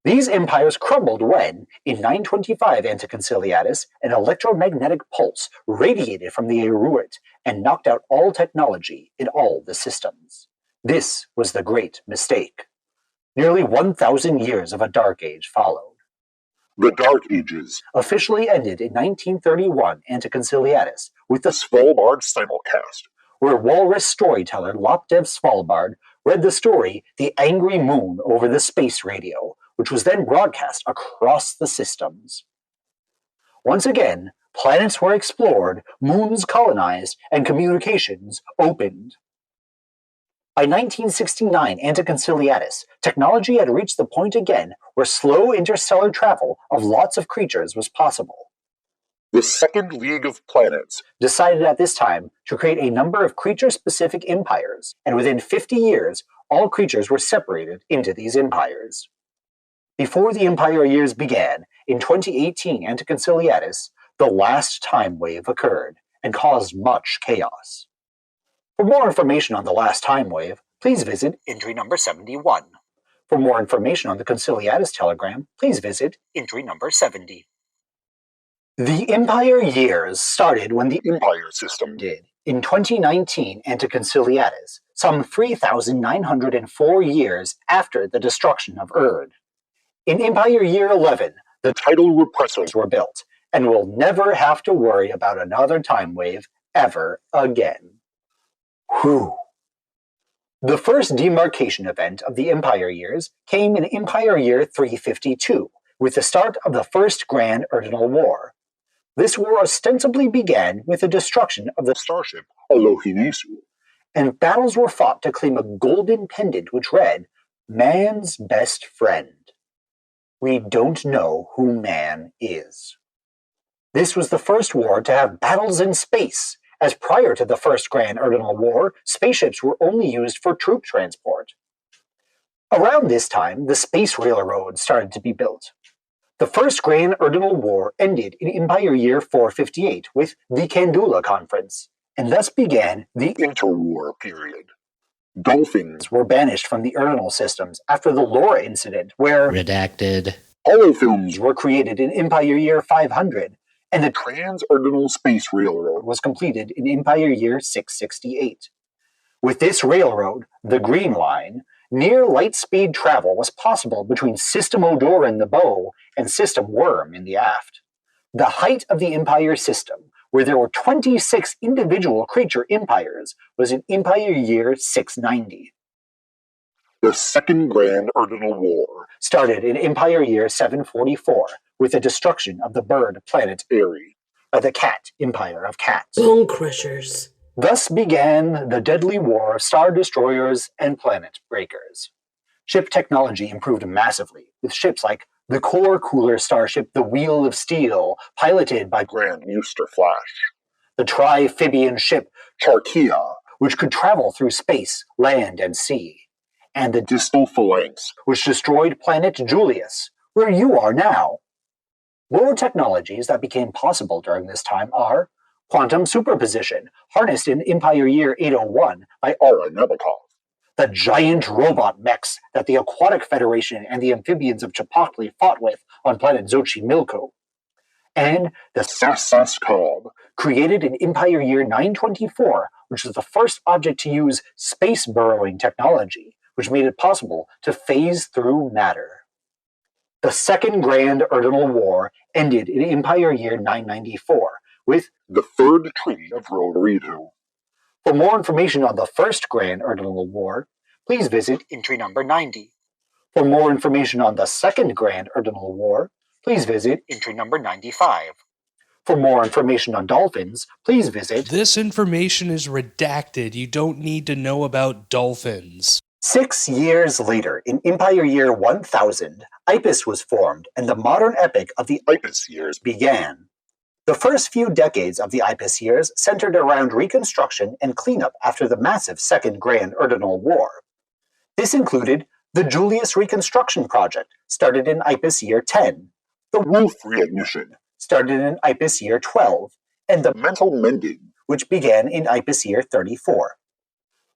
[SPEAKER 4] These empires crumbled when, in 925 Anticonciliatus, an electromagnetic pulse radiated from the Arurit and knocked out all technology in all the systems. This was the great mistake. Nearly 1,000 years of a dark age followed.
[SPEAKER 5] The Dark Ages.
[SPEAKER 4] Officially ended in 1931 Anticonciliatus with the
[SPEAKER 5] Svalbard simulcast.
[SPEAKER 4] where walrus storyteller Lopdev Svalbard read the story The Angry Moon over the space radio, which was then broadcast across the systems. Once again, planets were explored, moons colonized, and communications opened. By 1969 Anticonciliatus, technology had reached the point again where slow interstellar travel of lots of creatures was possible.
[SPEAKER 5] The Second League of Planets.
[SPEAKER 4] Decided at this time to create a number of creature-specific empires, and within 50 years, all creatures were separated into these empires. Before the Empire years began, in 2018 Anticonciliatus, the last time wave occurred and caused much chaos. For more information on the last time wave, please visit entry number 71. For more information on the Conciliatus telegram, please visit entry number 70. The Empire years started when the
[SPEAKER 5] Empire System.
[SPEAKER 4] did. In 2019 Anticonciliatus, some 3,904 years after the destruction of Erd. In Empire Year 11, the
[SPEAKER 5] Tidal repressors.
[SPEAKER 4] were built, and we'll never have to worry about another time wave ever again. Whew. The first demarcation event of the Empire years came in Empire Year 352, with the start of the First Grand Urdinal War. This war ostensibly began with the destruction of the
[SPEAKER 5] Starship Alohinesu.
[SPEAKER 4] and battles were fought to claim a golden pendant which read, Man's Best Friend. We don't know who man is. This was the first war to have battles in space, as prior to the First Grand Urdinal War, spaceships were only used for troop transport. Around this time, the space railroad started to be built. The First Grand Urdinal War ended in Empire Year 458 with the Kandula Conference, and thus began the
[SPEAKER 5] Interwar period. Dolphins.
[SPEAKER 4] were banished from the Urdinal systems after the Laura incident, where
[SPEAKER 6] Redacted.
[SPEAKER 5] Holofilms.
[SPEAKER 4] were created in Empire Year 500, and the
[SPEAKER 5] Trans-Urdinal Space Railroad.
[SPEAKER 4] was completed in Empire Year 668. With this railroad, the Green Line, near light-speed travel was possible between System Odor in the bow and System Worm in the aft. The height of the Empire system, where there were 26 individual creature empires, was in Empire Year 690.
[SPEAKER 5] The Second Grand Urdinal War.
[SPEAKER 4] Started in Empire Year 744, with the destruction of the bird planet
[SPEAKER 5] Airy.
[SPEAKER 4] by the Cat Empire of Cats.
[SPEAKER 3] Bone crushers.
[SPEAKER 4] Thus began the deadly war of star destroyers and planet breakers. Ship technology improved massively, with ships like the core cooler starship The Wheel of Steel, piloted by
[SPEAKER 5] Grand Euster Flash.
[SPEAKER 4] the triphibian ship,
[SPEAKER 5] Charkia.
[SPEAKER 4] which could travel through space, land, and sea, and the
[SPEAKER 5] Distal Phalanx.
[SPEAKER 4] which destroyed planet Julius, where you are now. More technologies that became possible during this time are quantum superposition, harnessed in Empire Year 801 by
[SPEAKER 5] Ara Nabokov.
[SPEAKER 4] the giant robot mechs that the Aquatic Federation and the amphibians of Chapakli fought with on planet Xochimilco, and the
[SPEAKER 5] Cobb,
[SPEAKER 4] created in Empire Year 924, which was the first object to use space burrowing technology, which made it possible to phase through matter. The Second Grand Urdinal War ended in Empire Year 994 with
[SPEAKER 5] the Third Treaty of Rotherito.
[SPEAKER 4] For more information on the First Grand Urdinal War, please visit entry number 90. For more information on the Second Grand Urdinal War, please visit entry number 95. For more information on dolphins, please visit...
[SPEAKER 6] This information is redacted. You don't need to know about dolphins.
[SPEAKER 4] 6 years later, in Empire Year 1000, Ipis was formed and the modern epic of the
[SPEAKER 5] Ipis years
[SPEAKER 4] began. The first few decades of the Ipis years centered around reconstruction and cleanup after the massive Second Grand Urdinal War. This included the Julius Reconstruction Project, started in Ipis Year 10, the
[SPEAKER 5] Wolf Reignition,
[SPEAKER 4] started in Ipis Year 12, and the
[SPEAKER 5] Mental Mending,
[SPEAKER 4] which began in Ipis Year 34.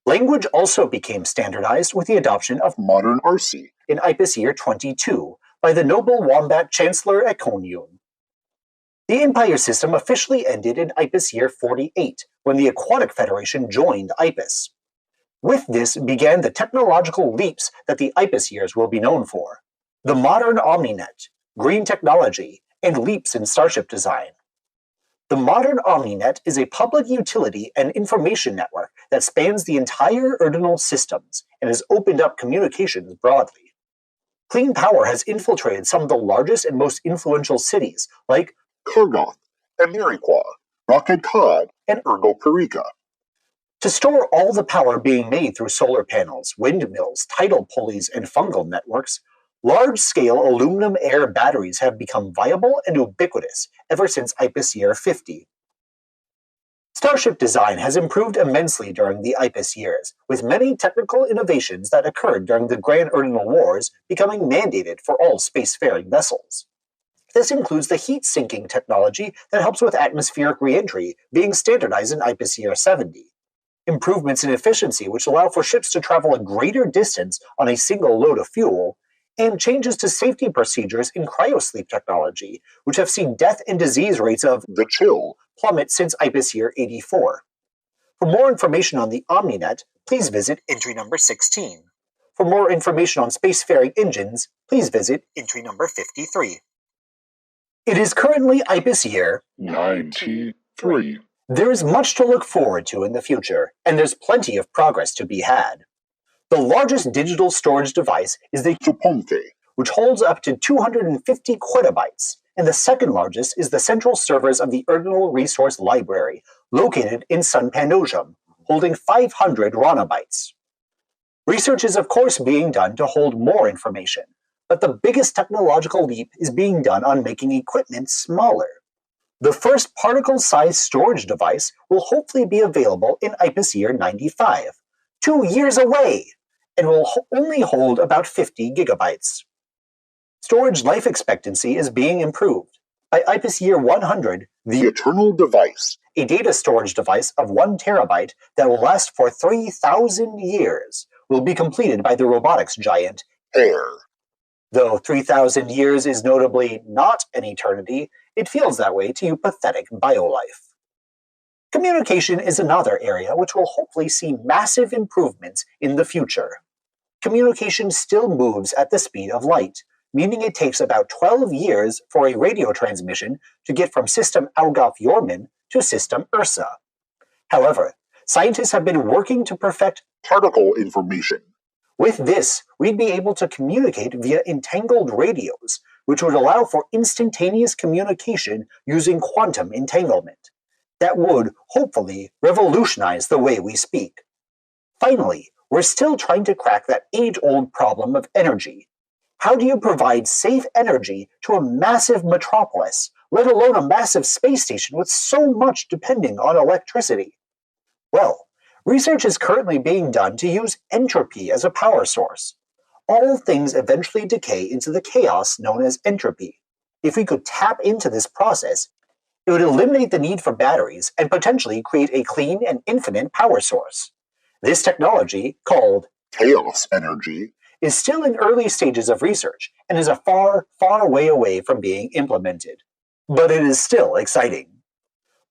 [SPEAKER 4] Language also became standardized with the adoption of
[SPEAKER 5] Modern Arsi,
[SPEAKER 4] in Ipis Year 22 by the noble Wombat Chancellor Econium. The Empire system officially ended in Ipis Year 48, when the Aquatic Federation joined Ipis. With this began the technological leaps that the Ipis years will be known for. The modern OmniNet, green technology, and leaps in starship design. The modern OmniNet is a public utility and information network that spans the entire Urdinal systems and has opened up communications broadly. Clean power has infiltrated some of the largest and most influential cities, like
[SPEAKER 5] Kargoth, Ameriqua, Rocket Cod, and Ergo-Perica.
[SPEAKER 4] To store all the power being made through solar panels, windmills, tidal pulleys, and fungal networks, large-scale aluminum air batteries have become viable and ubiquitous ever since Ipis Year 50. Starship design has improved immensely during the Ipis years, with many technical innovations that occurred during the Grand Urdinal Wars becoming mandated for all spacefaring vessels. This includes the heat-sinking technology that helps with atmospheric re-entry being standardized in Ipis Year 70. Improvements in efficiency which allow for ships to travel a greater distance on a single load of fuel, and changes to safety procedures in cryosleep technology, which have seen death and disease rates of
[SPEAKER 5] the chill
[SPEAKER 4] plummet since Ipis Year 84. For more information on the OmniNet, please visit entry number 16. For more information on spacefaring engines, please visit entry number 53. It is currently Ipis Year
[SPEAKER 5] 93.
[SPEAKER 4] There is much to look forward to in the future, and there's plenty of progress to be had. The largest digital storage device is the
[SPEAKER 5] Chuponte,
[SPEAKER 4] which holds up to 250 quotabytes, and the second largest is the central servers of the Urdinal Resource Library, located in Sun Pandosium, holding 500 ronabytes. Research is of course being done to hold more information, but the biggest technological leap is being done on making equipment smaller. The first particle-sized storage device will hopefully be available in Ipis Year 95, 2 years away, and will only hold about 50 gigabytes. Storage life expectancy is being improved. By Ipis Year 100,
[SPEAKER 5] the Eternal Device,
[SPEAKER 4] a data storage device of 1 terabyte that will last for 3,000 years, will be completed by the robotics giant
[SPEAKER 5] Air.
[SPEAKER 4] Though 3,000 years is notably not an eternity, it feels that way to you pathetic biolife. Communication is another area which will hopefully see massive improvements in the future. Communication still moves at the speed of light, meaning it takes about 12 years for a radio transmission to get from System Algoth-Yorman to System Ursa. However, scientists have been working to perfect
[SPEAKER 5] particle information.
[SPEAKER 4] With this, we'd be able to communicate via entangled radios, which would allow for instantaneous communication using quantum entanglement. That would, hopefully, revolutionize the way we speak. Finally, we're still trying to crack that age-old problem of energy. How do you provide safe energy to a massive metropolis, let alone a massive space station with so much depending on electricity? Well, research is currently being done to use entropy as a power source. All things eventually decay into the chaos known as entropy. If we could tap into this process, it would eliminate the need for batteries and potentially create a clean and infinite power source. This technology, called
[SPEAKER 5] chaos energy,
[SPEAKER 4] is still in early stages of research and is a far, far way away from being implemented. but it is still exciting.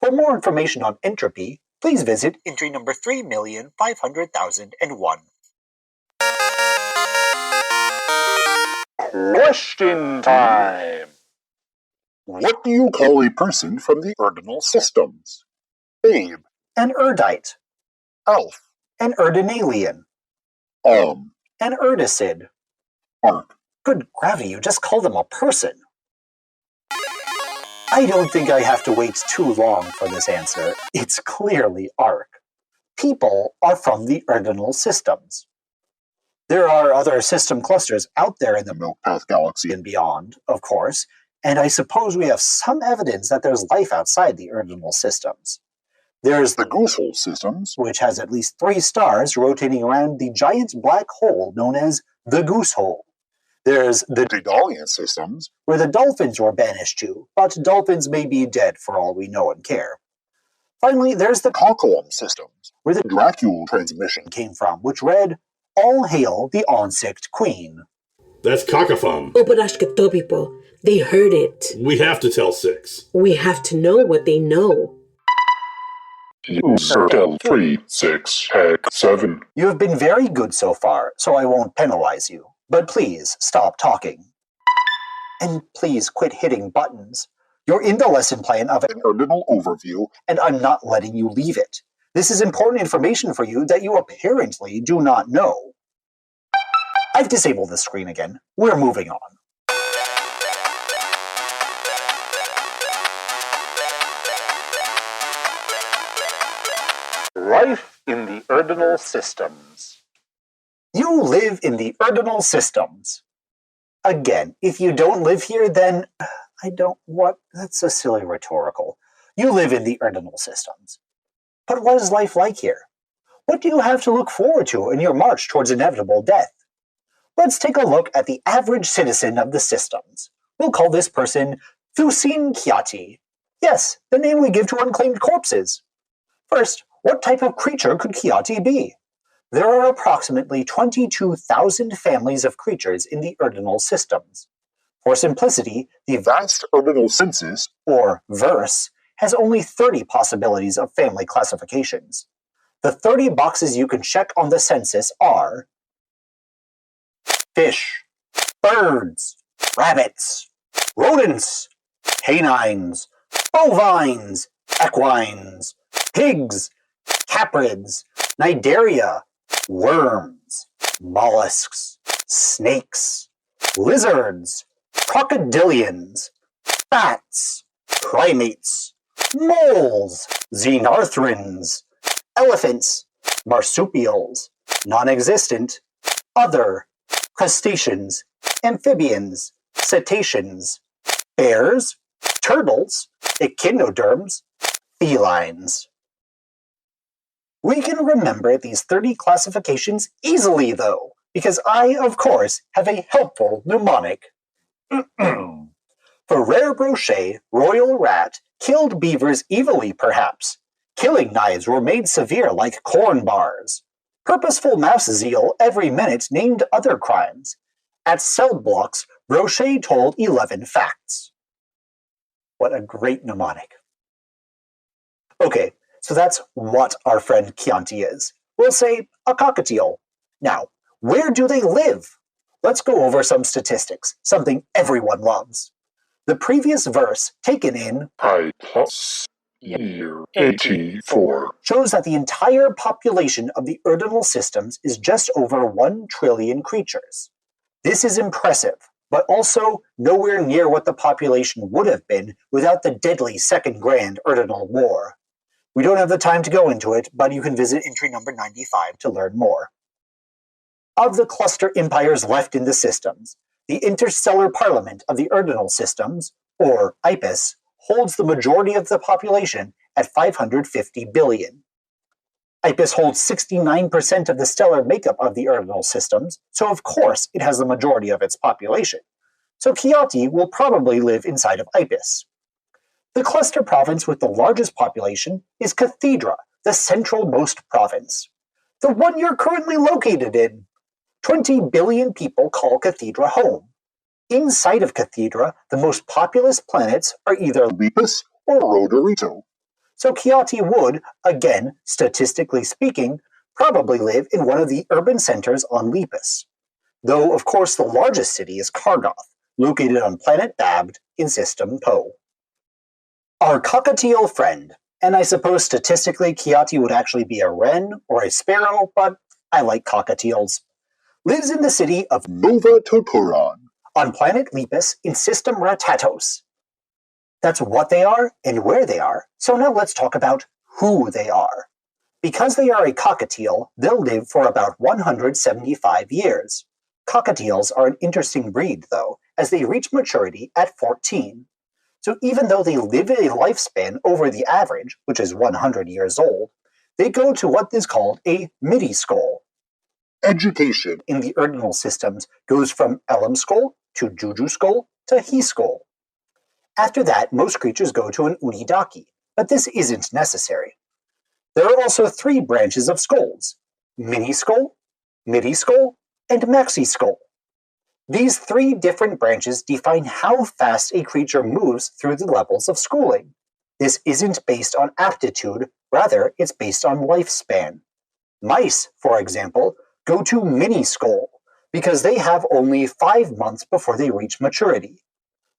[SPEAKER 4] For more information on entropy, please visit entry number 3,500,001.
[SPEAKER 1] Question time.
[SPEAKER 5] What do you call a person from the Urdinal systems? Abe.
[SPEAKER 4] An Urdite.
[SPEAKER 5] Alf.
[SPEAKER 4] An Urdinalian.
[SPEAKER 5] An
[SPEAKER 4] Urdicid.
[SPEAKER 5] Ark.
[SPEAKER 4] Good gravity, you just called them a person. I don't think I have to wait too long for this answer. It's clearly Ark. People are from the Urdinal systems. There are other system clusters out there in the
[SPEAKER 5] Milk Path Galaxy
[SPEAKER 4] and beyond, of course, and I suppose we have some evidence that there's life outside the Urdinal systems. There's
[SPEAKER 5] the Goosehole systems,
[SPEAKER 4] which has at least 3 stars rotating around the giant black hole known as the Goosehole. There's the
[SPEAKER 5] Daedalian systems,
[SPEAKER 4] where the dolphins were banished to, but dolphins may be dead for all we know and care. Finally, there's the
[SPEAKER 5] Cockleum systems,
[SPEAKER 4] where the
[SPEAKER 5] Dracule transmission
[SPEAKER 4] came from, which read, "All hail the Onsict Queen."
[SPEAKER 2] That's Cockafum.
[SPEAKER 3] Oparashkatopipo. They heard it.
[SPEAKER 2] We have to tell 6.
[SPEAKER 3] We have to know what they know.
[SPEAKER 5] You tell 3, 6, heck, 7.
[SPEAKER 4] You have been very good so far, so I won't penalize you. But please stop talking. And please quit hitting buttons. You're in the lesson plan of
[SPEAKER 5] An Urdinal overview,
[SPEAKER 4] and I'm not letting you leave it. This is important information for you that you apparently do not know. I've disabled the screen again. We're moving on.
[SPEAKER 1] Life in the Urdinal systems.
[SPEAKER 4] You live in the Urdinal systems. Again, if you don't live here, then that's a silly rhetorical. You live in the Urdinal systems. But what is life like here? What do you have to look forward to in your march towards inevitable death? Let's take a look at the average citizen of the systems. We'll call this person Thusin Kiati. Yes, the name we give to unclaimed corpses. First, what type of creature could Kiati be? There are approximately 22,000 families of creatures in the Urdinal systems. For simplicity, the
[SPEAKER 5] vast Urdinal census,
[SPEAKER 4] or verse, has only 30 possibilities of family classifications. The 30 boxes you can check on the census are fish, birds, rabbits, rodents, canines, bovines, equines, pigs, caprids, cnidaria, worms, mollusks, snakes, lizards, crocodilians, bats, primates, moles, xenarthrans, elephants, marsupials, non-existent, other, crustaceans, amphibians, cetaceans, bears, turtles, echinoderms, felines. We can remember these 30 classifications easily, though, because I, of course, have a helpful mnemonic. For rare brochet, royal rat killed beavers evilly, perhaps. Killing knives were made severe like corn bars. Purposeful mouse zeal every minute named other crimes. At cell blocks, brochet told 11 facts. What a great mnemonic. Okay, so that's what our friend Chianti is. We'll say a cockatiel. Now, where do they live? Let's go over some statistics, something everyone loves. The previous verse, taken in
[SPEAKER 5] I plus year 84,
[SPEAKER 4] shows that the entire population of the Urdinal systems is just over 1 trillion creatures. This is impressive, but also nowhere near what the population would have been without the deadly Second Grand Urdinal War. We don't have the time to go into it, but you can visit entry number 95 to learn more. Of the cluster empires left in the systems, the Interstellar Parliament of the Urdinal systems, or IPIS, holds the majority of the population at 550 billion. IPIS holds 69% of the stellar makeup of the Urdinal systems, so of course it has the majority of its population. So Chiati will probably live inside of IPIS. The cluster province with the largest population is Cathedra, the central-most province. The one you're currently located in. 20 billion people call Cathedra home. Inside of Cathedra, the most populous planets are either
[SPEAKER 5] Lepus or Rodorito.
[SPEAKER 4] so Chiati would, again, statistically speaking, probably live in one of the urban centers on Lepus. Though, of course, the largest city is Kargoth, located on planet Babd in System Po. Our cockatiel friend, and I suppose statistically Chiati would actually be a wren or a sparrow, but I like cockatiels, lives in the city of
[SPEAKER 5] Nova Totoron.
[SPEAKER 4] on planet Lepus in System Ratatos. That's what they are and where they are, so now let's talk about who they are. Because they are a cockatiel, they'll live for about 175 years. Cockatiels are an interesting breed, though, as they reach maturity at 14. So even though they live a lifespan over the average, which is 100 years old, they go to what is called a midi-skull.
[SPEAKER 5] Education.
[SPEAKER 4] In the Urdinal systems goes from Elam skull to Juju skull to He skull. After that, most creatures go to an Unidaki, but this isn't necessary. There are also 3 branches of skulls: mini skull, midi skull, and maxi skull. These 3 different branches define how fast a creature moves through the levels of schooling. This isn't based on aptitude, rather it's based on lifespan. Mice, for example, go to mini skull because they have only 5 months before they reach maturity.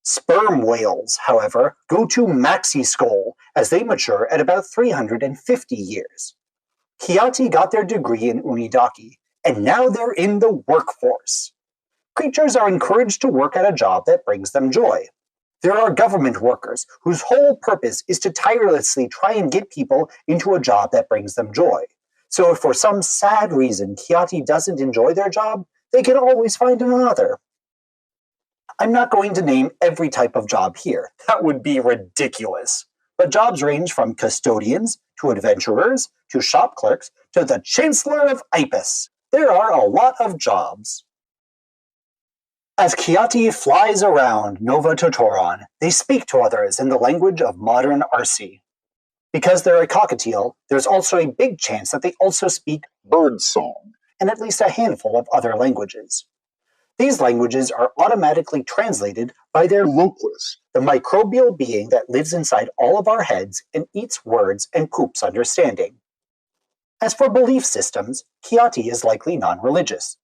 [SPEAKER 4] Sperm whales, however, go to maxi skull as they mature at about 350 years. Chiati got their degree in Unidaki, and now they're in the workforce. Creatures are encouraged to work at a job that brings them joy. There are government workers whose whole purpose is to tirelessly try and get people into a job that brings them joy. So if for some sad reason Chiati doesn't enjoy their job, they can always find another. I'm not going to name every type of job here. That would be ridiculous. But jobs range from custodians, to adventurers, to shop clerks, to the Chancellor of Ipis. There are a lot of jobs. As Chiati flies around Nova Totoron, they speak to others in the language of modern Arsi. Because they're a cockatiel, there's also a big chance that they also speak
[SPEAKER 5] Birdsong.
[SPEAKER 4] and at least a handful of other languages. These languages are automatically translated by their
[SPEAKER 5] Localist.
[SPEAKER 4] the microbial being that lives inside all of our heads and eats words and poops understanding. As for belief systems, Chiati is likely non-religious.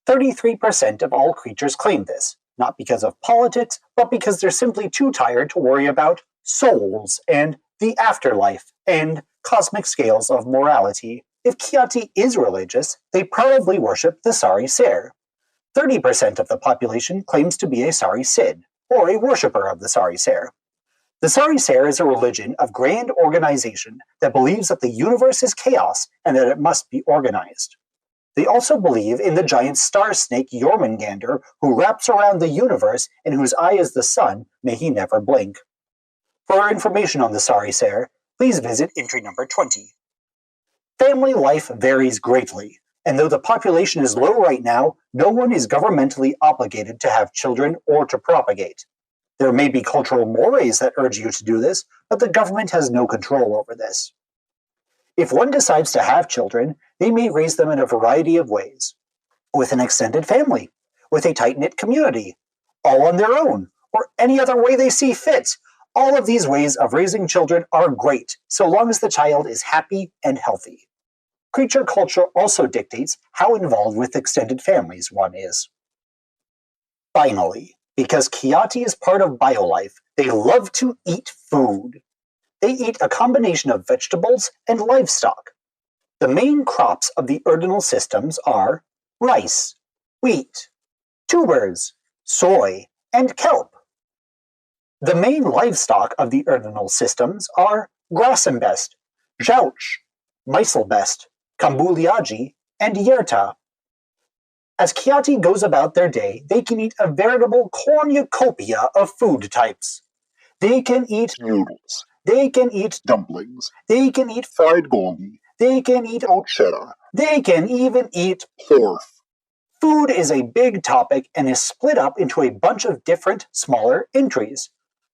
[SPEAKER 4] 33% of all creatures claim this, not because of politics, but because they're simply too tired to worry about souls and the afterlife and cosmic scales of morality. If Chiati is religious, they probably worship the Sari Ser. 30% of the population claims to be a Sari Sid, or a worshipper of the Sari Ser. The Sari Ser is a religion of grand organization that believes that the universe is chaos and that it must be organized. They also believe in the giant star snake Jormungandr who wraps around the universe and whose eye is the sun, may he never blink. For our information on the Sari Ser, please visit entry number 20. Family life varies greatly, and though the population is low right now, no one is governmentally obligated to have children or to propagate. There may be cultural mores that urge you to do this, but the government has no control over this. If one decides to have children, they may raise them in a variety of ways. With an extended family, with a tight-knit community, all on their own, or any other way they see fit. All of these ways of raising children are great, so long as the child is happy and healthy. Creature culture also dictates how involved with extended families one is. Finally, because Chiati is part of biolife, they love to eat food. They eat a combination of vegetables and livestock. The main crops of the Urdinal systems are rice, wheat, tubers, soy, and kelp. The main livestock of the Urdinal systems are Grassenbest, Jouch, Meiselbest, Kambuliaji, and Yerta. As Chiati goes about their day, they can eat a veritable cornucopia of food types. They can eat
[SPEAKER 5] Noodles.
[SPEAKER 4] They can eat
[SPEAKER 5] Dumplings.
[SPEAKER 4] They can eat
[SPEAKER 5] Fried golgi.
[SPEAKER 4] They can eat
[SPEAKER 5] Ochera.
[SPEAKER 4] They can even eat
[SPEAKER 5] Porf.
[SPEAKER 4] Food is a big topic and is split up into a bunch of different, smaller entries.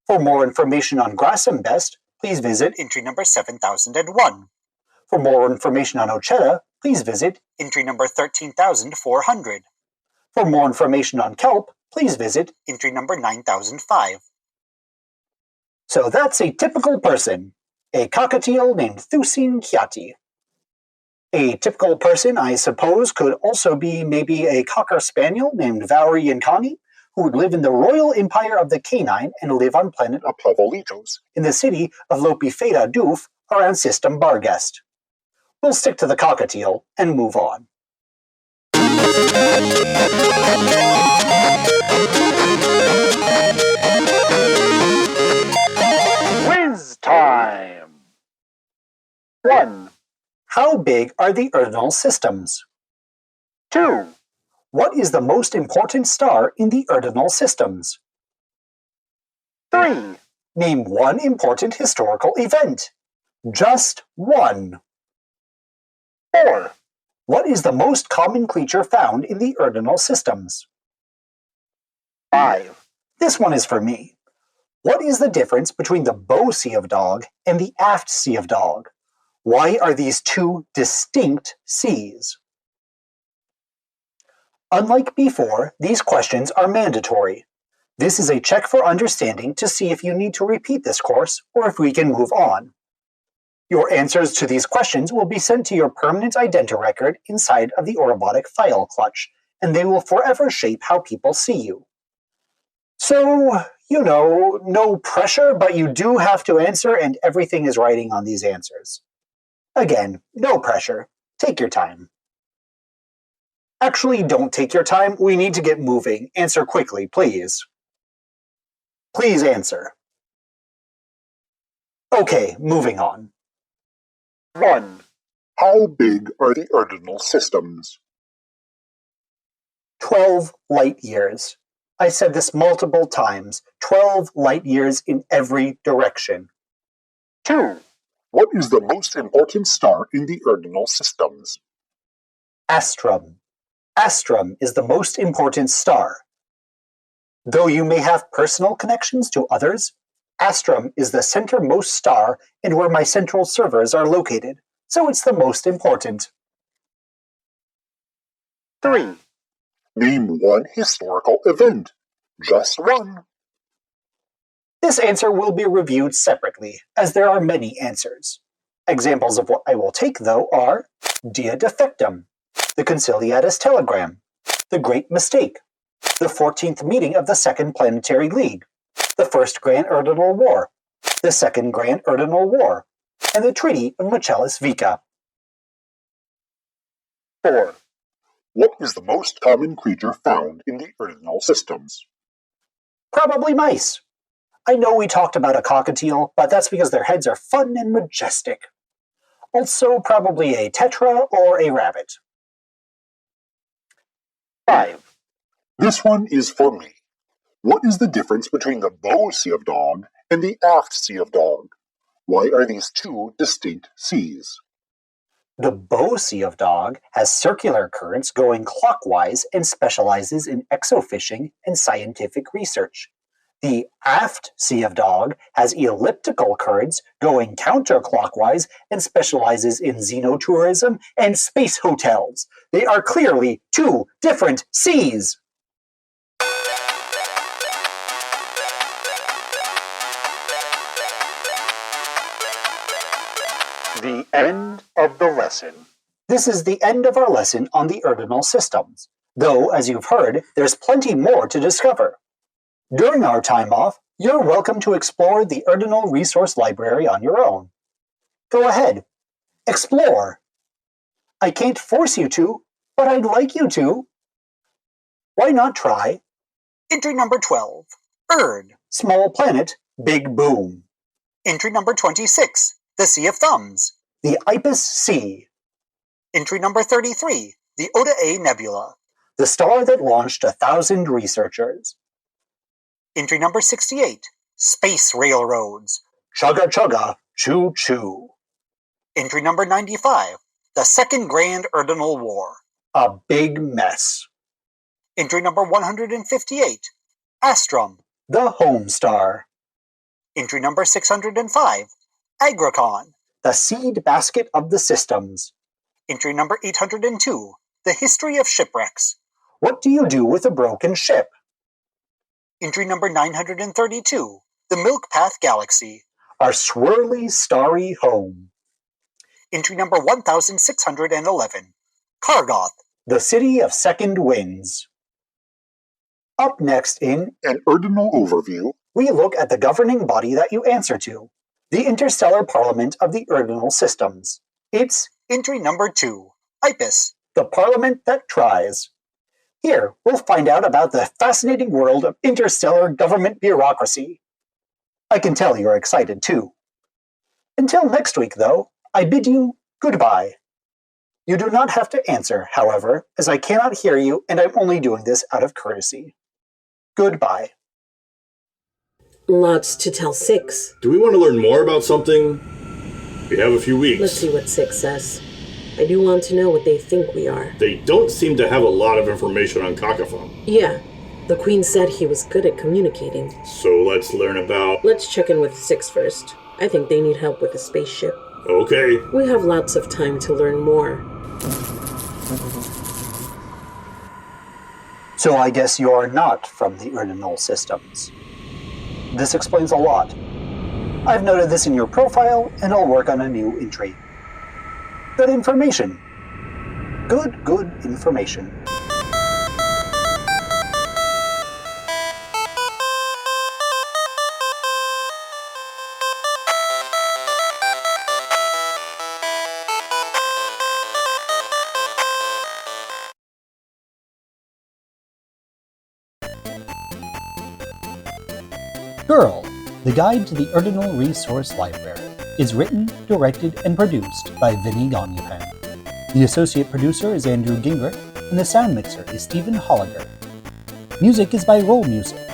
[SPEAKER 4] For more information on Grassenbest, please visit entry number 7001. For more information on Ochera, please visit entry number 13,400. For more information on kelp, please visit entry number 9005. So that's a typical person, a cockatiel named Thusin Kiati. A typical person, I suppose, could also be maybe a cocker spaniel named Vauri Yankani, who would live in the royal empire of the canine and live on planet
[SPEAKER 5] Apavolitos.
[SPEAKER 4] in the city of Lopifeda Doof around System Bargest. We'll stick to the cockatiel and move on.
[SPEAKER 1] Quiz time! 1,
[SPEAKER 4] How big are the Urdinal systems?
[SPEAKER 1] 2,
[SPEAKER 4] What is the most important star in the Urdinal systems?
[SPEAKER 1] 3,
[SPEAKER 4] Name one important historical event. Just one.
[SPEAKER 1] 4,
[SPEAKER 4] What is the most common creature found in the Urdinal systems?
[SPEAKER 1] 5,
[SPEAKER 4] This one is for me. What is the difference between the bow sea of dog and the aft sea of dog? Why are these two distinct seas? Unlike before, these questions are mandatory. This is a check for understanding to see if you need to repeat this course or if we can move on. Your answers to these questions will be sent to your permanent identi-record inside of the Orobotic file clutch, and they will forever shape how people see you. So, no pressure, but you do have to answer, and everything is writing on these answers. Again, no pressure. Take your time. Actually, don't take your time. We need to get moving. Answer quickly, please. Please answer. Okay, moving on.
[SPEAKER 1] 1,
[SPEAKER 5] How big are the Urdinal systems?
[SPEAKER 4] 12 light years. I said this multiple times. 12 light years in every direction.
[SPEAKER 1] 2,
[SPEAKER 5] What is the most important star in the Urdinal systems?
[SPEAKER 4] Astrum. Astrum is the most important star. Though you may have personal connections to others, Astrum is the centermost star and where my central servers are located, so it's the most important.
[SPEAKER 1] 3,
[SPEAKER 5] Name one historical event. Just one.
[SPEAKER 4] This answer will be reviewed separately, as there are many answers. Examples of what I will take, though, are Dia Defectum, the Conciliatus Telegram, the Great Mistake, the 14th meeting of the Second Planetary League, the First Grand Urdinal War, the Second Grand Urdinal War, and the Treaty of Michaelis Vica.
[SPEAKER 1] 4,
[SPEAKER 5] What is the most common creature found in the Urdinal systems?
[SPEAKER 4] Probably mice. I know we talked about a cockatiel, but that's because their heads are fun and majestic. Also, probably a tetra or a rabbit.
[SPEAKER 1] 5,
[SPEAKER 5] This one is for me. What is the difference between the bow sea of dog and the aft sea of dog? Why are these two distinct seas?
[SPEAKER 4] The bow sea of dog has circular currents going clockwise and specializes in exofishing and scientific research. The aft sea of dog has elliptical currents going counterclockwise and specializes in xenotourism and space hotels. They are clearly two different seas.
[SPEAKER 1] The end of the lesson.
[SPEAKER 4] This is the end of our lesson on the Urdinal systems, though, as you've heard, there's plenty more to discover. During our time off, you're welcome to explore the Urdinal Resource Library on your own. Go ahead. Explore. I can't force you to, but I'd like you to. Why not try? Entry number 12. Erd. Small planet, big boom. Entry number 26. The Sea of Thumbs. The Ipis Sea. Entry number 33. The Oda A Nebula. The star that launched 1,000 researchers. Entry number 68. Space Railroads. Chugga chugga, choo choo. Entry number 95. The Second Grand Urdinal War. A big mess. Entry number 158. Astrum. The Home Star. Entry number 605. Agricon. The Seed Basket of the Systems. Entry number 802. The History of Shipwrecks. What do you do with a broken ship? Entry number 932, the Milk Path Galaxy. Our swirly, starry home. Entry number 1611, Kargoth, the City of Second Winds. Up next in
[SPEAKER 5] An Urdinal overview.
[SPEAKER 4] we look at the governing body that you answer to, the Interstellar Parliament of the Urdinal Systems. It's entry number 2, IPIS, the Parliament that tries. Here, we'll find out about the fascinating world of interstellar government bureaucracy. I can tell you're excited too. Until next week, though, I bid you goodbye. You do not have to answer, however, as I cannot hear you and I'm only doing this out of courtesy. Goodbye.
[SPEAKER 3] Lots to tell 6.
[SPEAKER 2] Do we want to learn more about something? We have a few weeks.
[SPEAKER 3] Let's see what 6 says. I do want to know what they think we are.
[SPEAKER 2] They don't seem to have a lot of information on Kakafon.
[SPEAKER 3] Yeah, the Queen said he was good at communicating.
[SPEAKER 2] So let's learn about...
[SPEAKER 3] Let's check in with 6 first. I think they need help with a spaceship.
[SPEAKER 2] Okay.
[SPEAKER 3] We have lots of time to learn more.
[SPEAKER 4] So I guess you're not from the Urdinal Systems. This explains a lot. I've noted this in your profile, and I'll work on a new entry. Good information. Good information. Girl, the Guide to the Urdinal Resource Library, is written, directed, and produced by Vinny Gagnapan. The associate producer is Andrew Gingrich, and the sound mixer is Stephen Holliger. Music is by Roll Music.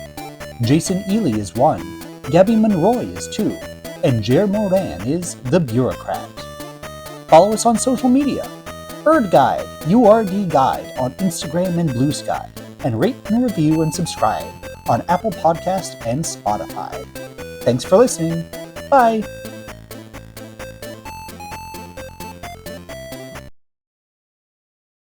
[SPEAKER 4] Jason Ely is 1, Gabby Monroy is 2, and Jer Moran is The Bureaucrat. Follow us on social media. Erd Guide, URD Guide on Instagram and Blue Sky, and rate and review and subscribe on Apple Podcasts and Spotify. Thanks for listening. Bye.